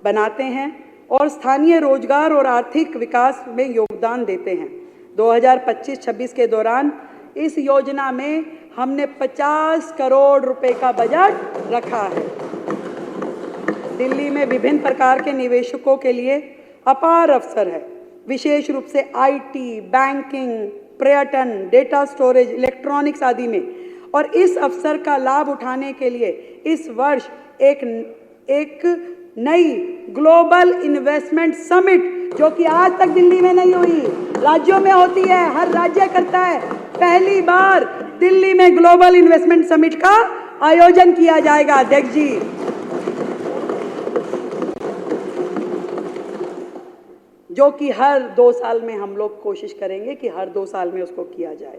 बनाते हैं और स्थानीय रोजगार और आर्थिक विकास में योगदान देते हैं। 2025-26 के दौरान इस योजना में हमने 50 करोड़ रुपए का बजट रखा है। दिल्ली में विभिन्न प्रकार के निवेशकों के लिए अपार अवसर है, विशेष रूप से आईटी, बैंकिंग, पर्यटन, डेटा स्टोरेज, इलेक्ट्रॉनिक्स आदि में। और इस अवसर का लाभ उठाने के लिए इस वर्ष एक नई ग्लोबल इन्वेस्टमेंट समिट जो कि आज तक दिल्ली में नहीं हुई, राज्यों में होती है, हर राज्य करता है, पहली बार दिल्ली में ग्लोबल इन्वेस्टमेंट समिट का आयोजन किया जाएगा। अध्यक्ष जी, जो कि हर 2 साल में हम लोग कोशिश करेंगे कि हर 2 साल में उसको किया जाए।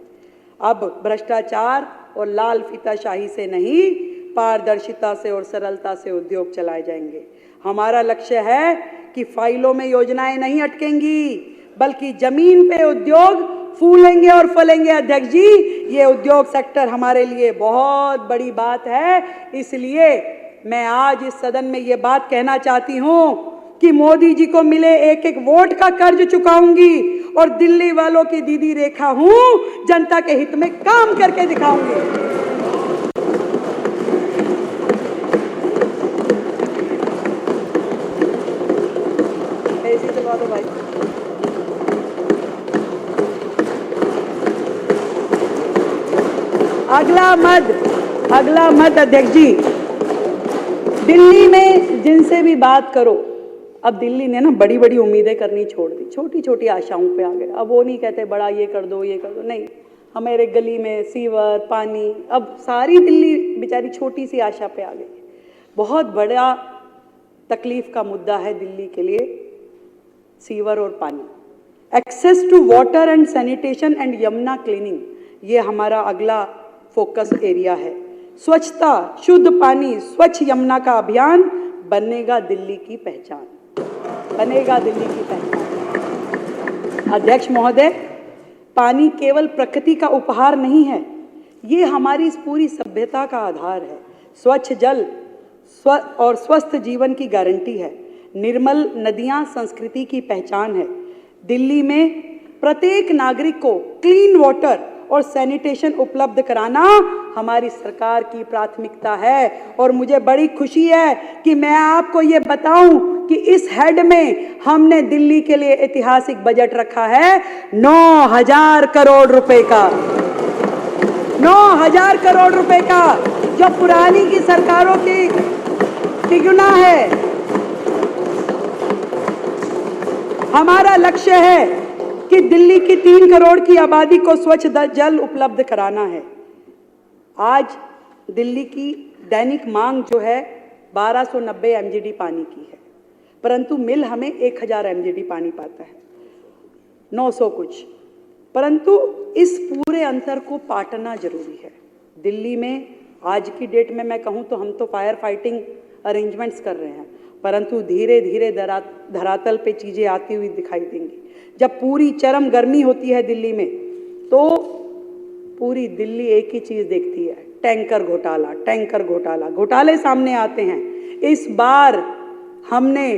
अब भ्रष्टाचार और लाल फीताशाही से नहीं, पारदर्शिता से और सरलता से उद्योग चलाए जाएंगे। हमारा लक्ष्य है कि फाइलों में योजनाएं नहीं अटकेंगी, बल्कि जमीन पे उद्योग फूलेंगे और फलेंगे। अध्यक्ष जी, ये उद्योग सेक्टर हमारे लिए बहुत बड़ी बात है, इसलिए मैं आज इस सदन में ये बात कहना चाहती हूँ कि मोदी जी को मिले एक एक वोट का कर्ज चुकाऊंगी और दिल्ली वालों की दीदी रेखा हूं, जनता के हित में काम करके दिखाऊंगी। ऐसी चलवा दो भाई। अगला मत अध्यक्ष जी, दिल्ली में जिनसे भी बात करो, अब दिल्ली ने ना बड़ी बड़ी उम्मीदें करनी छोड़ दी, छोटी छोटी आशाओं पे आ गए। अब वो नहीं कहते बड़ा ये कर दो ये कर दो, नहीं, हमारे गली में सीवर पानी, अब सारी दिल्ली बेचारी छोटी सी आशा पे आ गई। बहुत बड़ा तकलीफ का मुद्दा है दिल्ली के लिए सीवर और पानी। Access to water and sanitation and Yamuna cleaning, ये हमारा अगला फोकस एरिया है। स्वच्छता, शुद्ध पानी, स्वच्छ यमुना का अभियान बनेगा दिल्ली की पहचान, बनेगा दिल्ली की पहचान। अध्यक्ष महोदय, पानी केवल प्रकृति का उपहार नहीं है, ये हमारी इस पूरी सभ्यता का आधार है। स्वच्छ जल और स्वस्थ जीवन की गारंटी है। निर्मल नदियां संस्कृति की पहचान है। दिल्ली में प्रत्येक नागरिक को क्लीन वाटर और सैनिटेशन उपलब्ध कराना हमारी सरकार की प्राथमिकता है। और मुझे बड़ी खुशी है कि मैं आपको ये बताऊं कि इस हेड में हमने दिल्ली के लिए ऐतिहासिक बजट रखा है 9,000 करोड़ रुपए का, 9,000 करोड़ रुपए का, जो पुरानी की सरकारों की तिगुना है। हमारा लक्ष्य है कि दिल्ली की 3 करोड़ की आबादी को स्वच्छ जल उपलब्ध कराना है। आज दिल्ली की दैनिक मांग जो है 1290 MGD पानी की है, परंतु मिल हमें 1000 MGD पानी पाता है, 900 कुछ। परंतु इस पूरे अंतर को पाटना जरूरी है। दिल्ली में आज की डेट में मैं कहूँ तो हम तो फायर फाइटिंग अरेंजमेंट्स कर रहे हैं, परंतु धीरे धीरे धरातल पे चीज़ें आती हुई दिखाई देंगी। जब पूरी चरम गर्मी होती है दिल्ली में, तो पूरी दिल्ली एक ही चीज़ देखती है, टैंकर घोटाला, टैंकर घोटाला, घोटाले सामने आते हैं। इस बार हमने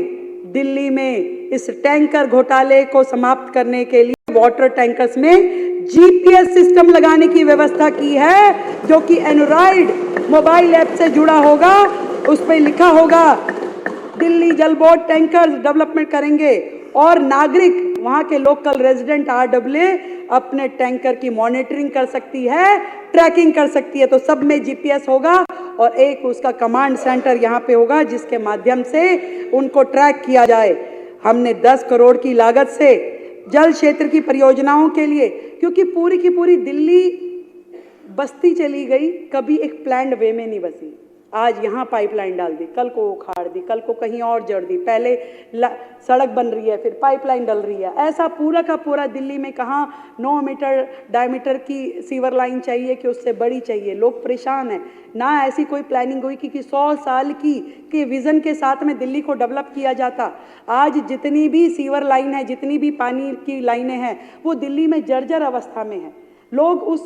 दिल्ली में इस टैंकर घोटाले को समाप्त करने के लिए वाटर टैंकर्स में GPS सिस्टम लगाने की व्यवस्था की है, जो कि एंड्रॉइड मोबाइल ऐप से जुड़ा होगा। उस पर लिखा होगा दिल्ली जल बोर्ड टैंकर डेवलपमेंट करेंगे, और नागरिक वहाँ के लोकल रेजिडेंट RWA अपने टैंकर की मॉनिटरिंग कर सकती है, ट्रैकिंग कर सकती है। तो सब में GPS होगा और एक उसका कमांड सेंटर यहाँ पे होगा, जिसके माध्यम से उनको ट्रैक किया जाए। हमने 10 करोड़ की लागत से जल क्षेत्र की परियोजनाओं के लिए, क्योंकि पूरी की पूरी दिल्ली बस्ती चली गई, कभी एक प्लान्ड वे में नहीं बसी। आज यहाँ पाइपलाइन डाल दी, कल को उखाड़ दी, कल को कहीं और जड़ दी, पहले सड़क बन रही है, फिर पाइपलाइन डल रही है। ऐसा पूरा का पूरा दिल्ली में कहाँ 9 मीटर डायमीटर की सीवर लाइन चाहिए कि उससे बड़ी चाहिए। लोग परेशान हैं, ना ऐसी कोई प्लानिंग हुई कि 100 साल की विज़न के साथ में दिल्ली को डेवलप किया जाता। आज जितनी भी सीवर लाइन है, जितनी भी पानी की लाइनें हैं, वो दिल्ली में जर्जर अवस्था में है। लोग उस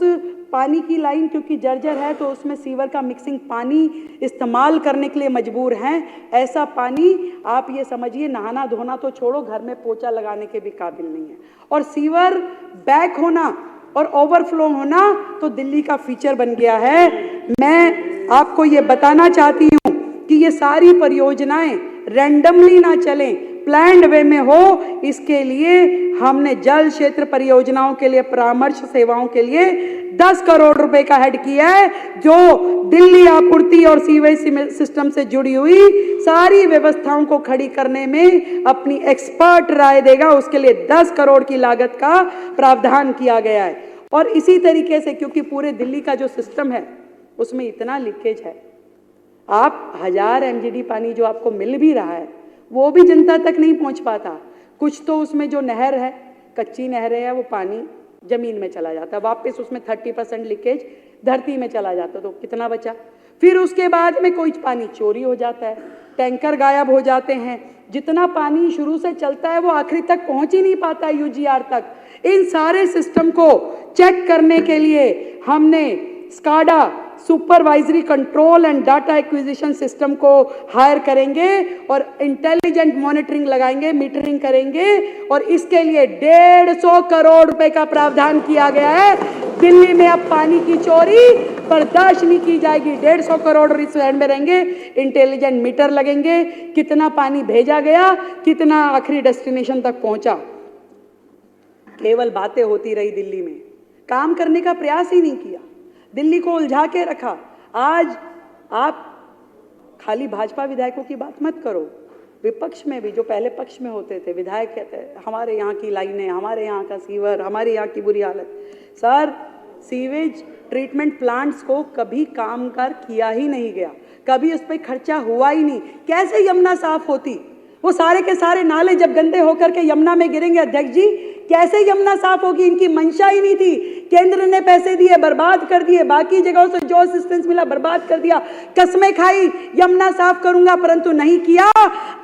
पानी की लाइन क्योंकि जर्जर है तो उसमें सीवर का मिक्सिंग पानी इस्तेमाल करने के लिए मजबूर हैं। ऐसा पानी आप ये समझिए नहाना धोना तो छोड़ो, घर में पोछा लगाने के भी काबिल नहीं है। और सीवर बैक होना और ओवरफ्लो होना तो दिल्ली का फीचर बन गया है। मैं आपको ये बताना चाहती हूँ कि ये सारी परियोजनाएं रैंडमली ना चलें, प्लान्ड वे में हो। इसके लिए हमने जल क्षेत्र परियोजनाओं के लिए परामर्श सेवाओं के लिए 10 करोड़ रुपए का हेड किया है, जो दिल्ली आपूर्ति और सीवेज सिस्टम से जुड़ी हुई सारी व्यवस्थाओं को खड़ी करने में अपनी एक्सपर्ट राय देगा। उसके लिए 10 करोड़ की लागत का प्रावधान किया गया है। और इसी तरीके से क्योंकि पूरे दिल्ली का जो सिस्टम है उसमें इतना लीकेज है, आप 1000 MGD पानी जो आपको मिल भी रहा है वो भी जनता तक नहीं पहुंच पाता। कुछ तो उसमें जो नहर है, कच्ची नहरें है, वो पानी जमीन में चला जाता है, वापस उसमें 30% लीकेज धरती में चला जाता, तो कितना बचा। फिर उसके बाद में कोई पानी चोरी हो जाता है, टैंकर गायब हो जाते हैं, जितना पानी शुरू से चलता है वो आखिरी तक पहुंच ही नहीं पाता UGR तक। इन सारे सिस्टम को चेक करने के लिए हमने SCADA supervisory control and data acquisition system को हायर करेंगे और इंटेलिजेंट मॉनिटरिंग लगाएंगे, मीटरिंग करेंगे और इसके लिए 150 करोड़ रुपए का प्रावधान किया गया है। दिल्ली में अब पानी की चोरी बर्दाश्त नहीं की जाएगी। 150 करोड़ इस हैंड में रहेंगे, इंटेलिजेंट मीटर लगेंगे, कितना पानी भेजा गया, कितना आखिरी डेस्टिनेशन तक पहुंचा। केवल बातें होती रही, दिल्ली में काम करने का प्रयास ही नहीं किया, दिल्ली को उलझा के रखा। आज आप खाली भाजपा विधायकों की बात मत करो, विपक्ष में भी जो पहले पक्ष में होते थे विधायक कहते हैं हमारे यहाँ की लाइनें, हमारे यहाँ का सीवर, हमारे यहाँ की बुरी हालत। सर, सीवेज ट्रीटमेंट प्लांट्स को कभी कामगार किया ही नहीं गया, कभी उस पर खर्चा हुआ ही नहीं। कैसे यमुना साफ होती? वो सारे के सारे नाले जब गंदे होकर के यमुना में गिरेंगे अध्यक्ष जी, कैसे यमुना साफ होगी? इनकी मंशा ही नहीं थी। केंद्र ने पैसे दिए, बर्बाद कर दिए, बाकी जगहों से जो असिस्टेंस मिला बर्बाद कर दिया, कस्में खाई यमुना साफ करूंगा, परंतु नहीं किया।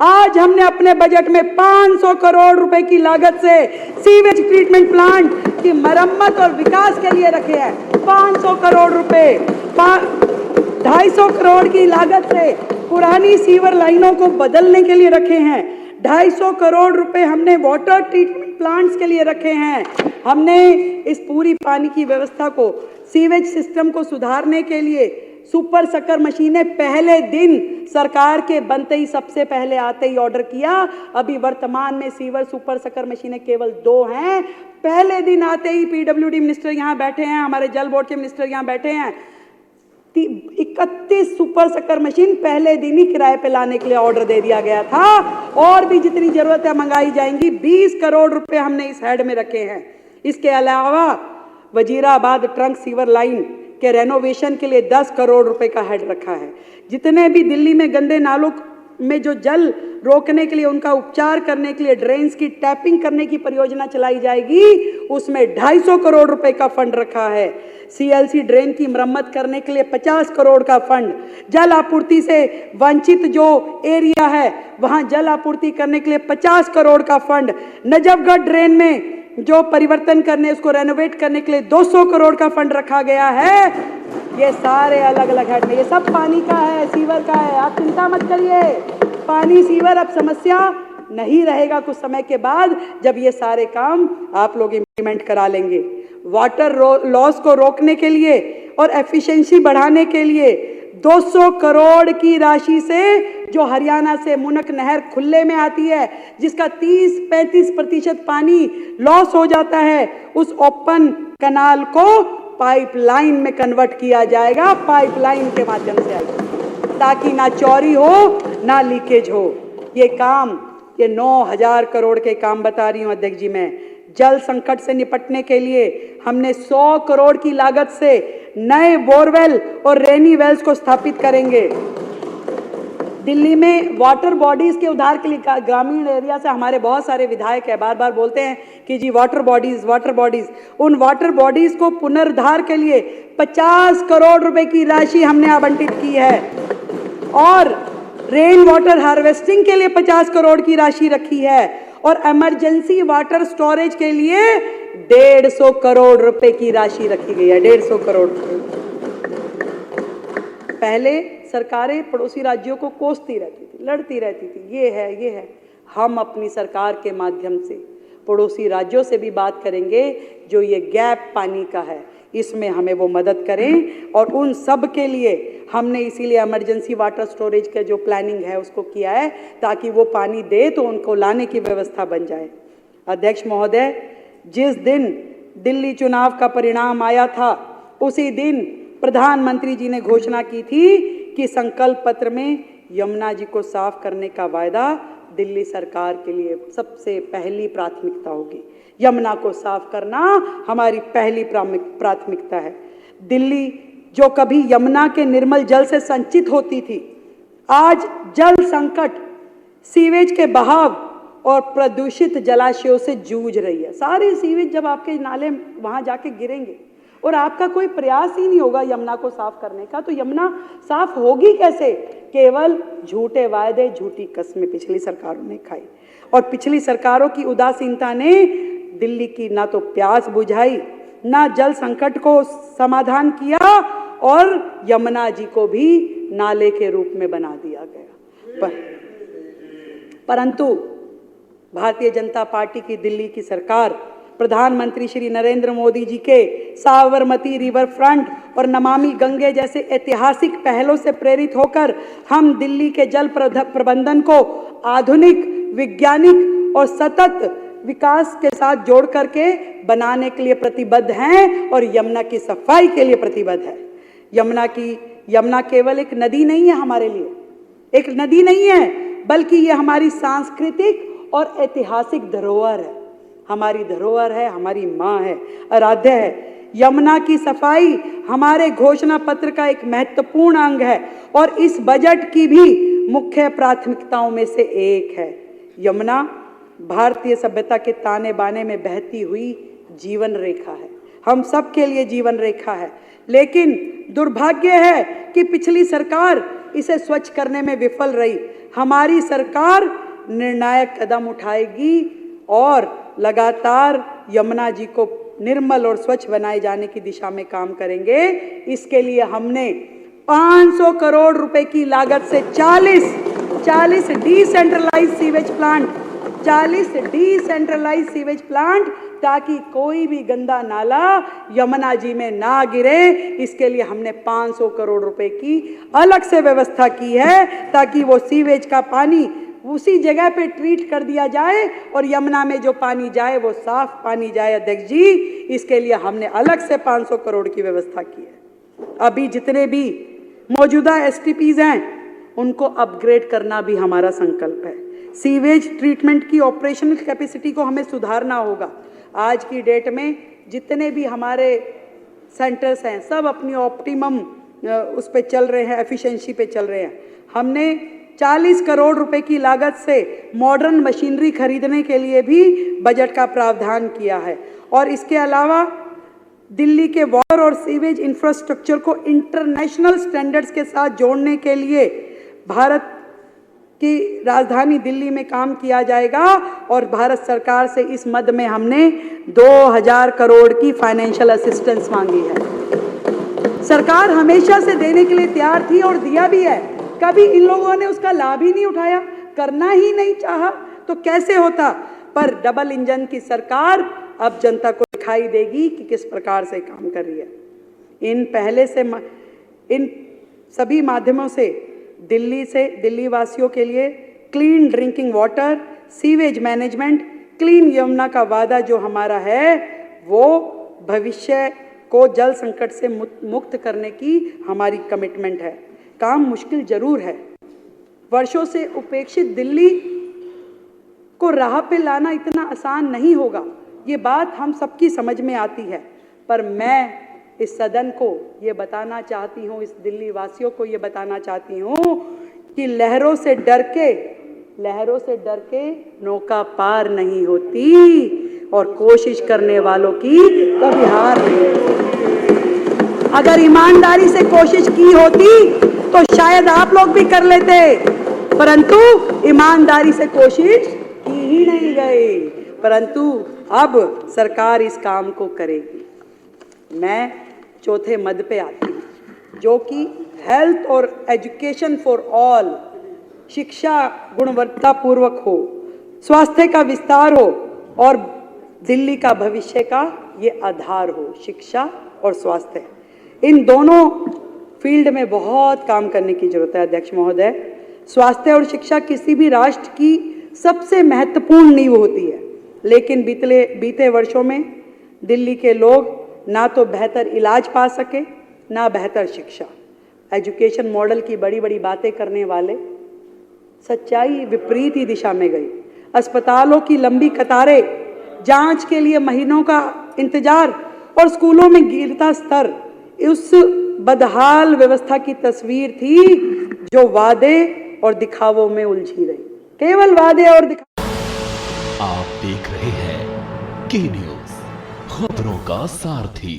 आज हमने अपने बजट में 500 करोड़ रुपए की लागत से सीवेज ट्रीटमेंट प्लांट की मरम्मत और विकास के लिए रखे हैं। 500 करोड़ रुपए, 250 करोड़ की लागत से पुरानी सीवर लाइनों को बदलने के लिए रखे हैं। 250 करोड़ रुपए हमने वाटर ट्रीटमेंट प्लांट्स के लिए रखे हैं। हमने इस पूरी पानी की व्यवस्था को, सीवेज सिस्टम को सुधारने के लिए सुपर सकर मशीनें पहले दिन सरकार के बनते ही सबसे पहले आते ही ऑर्डर किया। अभी वर्तमान में सीवर सुपर सकर मशीनें केवल 2 हैं। पहले दिन आते ही पीडब्ल्यूडी मिनिस्टर यहाँ बैठे हैं, हमारे जल बोर्ड के मिनिस्टर यहाँ बैठे हैं, 31 सुपर सकर मशीन पहले दिन ही किराए पे लाने के लिए ऑर्डर दे दिया गया था। और भी जितनी जरूरत है मंगाई जाएंगी। 20 करोड़ रुपए हमने इस हेड में रखे हैं। इसके अलावा वजीराबाद ट्रंक सीवर लाइन के रेनोवेशन के लिए 10 करोड़ रुपए का हेड रखा है। जितने भी दिल्ली में गंदे नालों में जो जल रोकने के लिए, उनका उपचार करने के लिए ड्रेन्स की टैपिंग करने की परियोजना चलाई जाएगी, उसमें 250 करोड़ रुपए का फंड रखा है। सीएलसी ड्रेन की मरम्मत करने के लिए 50 करोड़ का फंड, जल आपूर्ति से वंचित जो एरिया है वहां जल आपूर्ति करने के लिए 50 करोड़ का फंड, नजफगढ़ ड्रेन में जो परिवर्तन करने, उसको रेनोवेट करने के लिए 200 करोड़ का फंड रखा गया है। ये सारे अलग अलग हेड में, ये सब पानी का है, सीवर का है। आप चिंता मत करिए, पानी सीवर अब समस्या नहीं रहेगा कुछ समय के बाद, जब ये सारे काम आप लोग इम्प्लीमेंट करा लेंगे। वाटर लॉस को रोकने के लिए और एफिशिएंसी बढ़ाने के लिए 200 करोड़ की राशि से, जो हरियाणा से मुनक नहर खुले में आती है, जिसका 30-35% पानी लॉस हो जाता है, उस ओपन कनाल को पाइपलाइन में कन्वर्ट किया जाएगा। पाइपलाइन के माध्यम से आएगा, ताकि ना चोरी हो ना लीकेज हो। ये काम, ये 9000 करोड़ के काम बता रही हूं अध्यक्ष जी मैं। जल संकट से निपटने के लिए हमने 100 करोड़ की लागत से नए बोरवेल और रेनी वेल्स को स्थापित करेंगे। दिल्ली में वाटर बॉडीज के उद्धार के लिए, ग्रामीण एरिया से हमारे बहुत सारे विधायक है, बार बार बोलते हैं कि जी वाटर बॉडीज, वाटर बॉडीज। उन वाटर बॉडीज को पुनरुद्धार के लिए 50 करोड़ रुपए की राशि हमने आवंटित की है और रेन वाटर हार्वेस्टिंग के लिए 50 करोड़ की राशि रखी है और इमरजेंसी वाटर स्टोरेज के लिए 150 करोड़ रुपए की राशि रखी गई है। 150 करोड़। पहले सरकारें पड़ोसी राज्यों को कोसती रहती थी, लड़ती रहती थी, ये है। हम अपनी सरकार के माध्यम से पड़ोसी राज्यों से भी बात करेंगे जो ये गैप पानी का है, इसमें हमें वो मदद करें। और उन सब के लिए हमने इसीलिए इमरजेंसी वाटर स्टोरेज का जो प्लानिंग है उसको किया है, ताकि वो पानी दे तो उनको लाने की व्यवस्था बन जाए। अध्यक्ष महोदय, जिस दिन दिल्ली चुनाव का परिणाम आया था, उसी दिन प्रधानमंत्री जी ने घोषणा की थी कि संकल्प पत्र में यमुना जी को साफ करने का वायदा दिल्ली सरकार के लिए सबसे पहली प्राथमिकता होगी। यमुना को साफ करना हमारी पहली प्राथमिकता है। दिल्ली जो कभी यमुना के निर्मल जल से संचित होती थी, आज जल संकट, सीवेज के बहाव और प्रदूषित जलाशयों से जूझ रही है। सारे सीवेज जब आपके नाले वहां जाके गिरेंगे और आपका कोई प्रयास ही नहीं होगा यमुना को साफ करने का, तो यमुना साफ होगी कैसे? केवल झूठे वायदे, झूठी कस्में पिछली सरकारों ने खाई। और पिछली सरकारों की उदासीनता ने दिल्ली की ना तो प्यास बुझाई, ना जल संकट को समाधान किया और यमुना जी को भी नाले के रूप में बना दिया गया। परंतु भारतीय जनता पार्टी की दिल्ली की सरकार प्रधानमंत्री श्री नरेंद्र मोदी जी के साबरमती रिवर फ्रंट और नमामि गंगे जैसे ऐतिहासिक पहलों से प्रेरित होकर हम दिल्ली के जल प्रबंधन को आधुनिक, वैज्ञानिक और सतत विकास के साथ जोड़ करके बनाने के लिए प्रतिबद्ध हैं और यमुना की सफाई के लिए प्रतिबद्ध है। यमुना केवल एक नदी नहीं है, हमारे लिए एक नदी नहीं है, बल्कि ये हमारी सांस्कृतिक और ऐतिहासिक धरोहर है। हमारी धरोहर है, हमारी माँ है, आराध्य है। यमुना की सफाई हमारे घोषणा पत्र का एक महत्वपूर्ण अंग है और इस बजट की भी मुख्य प्राथमिकताओं में से एक है। यमुना भारतीय सभ्यता के ताने बाने में बहती हुई जीवन रेखा है, हम सब के लिए जीवन रेखा है। लेकिन दुर्भाग्य है कि पिछली सरकार इसे स्वच्छ करने में विफल रही। हमारी सरकार निर्णायक कदम उठाएगी और लगातार यमुना जी को निर्मल और स्वच्छ बनाए जाने की दिशा में काम करेंगे। इसके लिए हमने 500 करोड़ रुपए की लागत से 40 डिसेंट्रलाइज्ड सीवेज प्लांट ताकि कोई भी गंदा नाला यमुना जी में ना गिरे, इसके लिए हमने 500 करोड़ रुपए की अलग से व्यवस्था की है ताकि वो सीवेज का पानी उसी जगह पे ट्रीट कर दिया जाए और यमुना में जो पानी जाए वो साफ पानी जाए। अध्यक्ष जी, इसके लिए हमने अलग से 500 करोड़ की व्यवस्था की है। अभी जितने भी मौजूदा STPs हैं उनको अपग्रेड करना भी हमारा संकल्प है। सीवेज ट्रीटमेंट की ऑपरेशनल कैपेसिटी को हमें सुधारना होगा। आज की डेट में जितने भी हमारे सेंटर्स हैं सब अपनी ऑप्टिमम उस पे चल रहे हैं, एफिशिएंसी पे चल रहे हैं। हमने 40 करोड़ रुपए की लागत से मॉडर्न मशीनरी खरीदने के लिए भी बजट का प्रावधान किया है और इसके अलावा दिल्ली के वाटर और सीवेज इंफ्रास्ट्रक्चर को इंटरनेशनल स्टैंडर्ड्स के साथ जोड़ने के लिए भारत की राजधानी दिल्ली में काम किया जाएगा और भारत सरकार से इस मद में हमने 2000 करोड़ की फाइनेंशियल असिस्टेंस मांगी है। सरकार हमेशा से देने के लिए तैयार थी और दिया भी है। कभी इन लोगों ने उसका लाभ ही नहीं उठाया, करना ही नहीं चाहा तो कैसे होता। पर डबल इंजन की सरकार अब जनता को दिखाई देगी कि किस प्रकार से काम कर रही है। इन सभी माध्यमों से दिल्ली वासियों के लिए clean drinking water, sewage management, clean Yamuna का वादा जो हमारा है वो भविष्य को जल संकट से मुक्त करने की हमारी कमिटमेंट है। काम मुश्किल जरूर है। वर्षों से उपेक्षित दिल्ली को राह पे लाना इतना आसान नहीं होगा, ये बात हम सबकी समझ में आती है। पर मैं इस सदन को ये बताना चाहती हूँ, इस दिल्ली वासियों को ये बताना चाहती हूँ कि लहरों से डर के नौका पार नहीं होती और कोशिश करने वालों की कभी हार नहीं होती। अगर ईमानदारी से कोशिश की होती तो शायद आप लोग भी कर लेते, परंतु ईमानदारी से कोशिश की ही नहीं गई। परंतु अब सरकार इस काम को करेगी। मैं चौथे मद पे आती हूँ जो कि हेल्थ और एजुकेशन फॉर ऑल, शिक्षा गुणवत्तापूर्वक हो, स्वास्थ्य का विस्तार हो और दिल्ली का भविष्य का ये आधार हो, शिक्षा और स्वास्थ्य। इन दोनों फील्ड में बहुत काम करने की जरूरत है अध्यक्ष महोदय। स्वास्थ्य और शिक्षा किसी भी राष्ट्र की सबसे महत्वपूर्ण नींव होती है, लेकिन बीते वर्षों में दिल्ली के लोग ना तो बेहतर इलाज पा सके ना बेहतर शिक्षा। एजुकेशन मॉडल की बड़ी बड़ी बातें करने वाले, सच्चाई विपरीत ही दिशा में गई। अस्पतालों की लंबी कतारें, जांच के लिए महीनों का इंतजार और स्कूलों में गिरता स्तर, उस बदहाल व्यवस्था की तस्वीर थी जो वादे और दिखावों में उलझी रही। केवल वादे और आप देख रहे हैं के न्यूज़, खबरों का सारथी।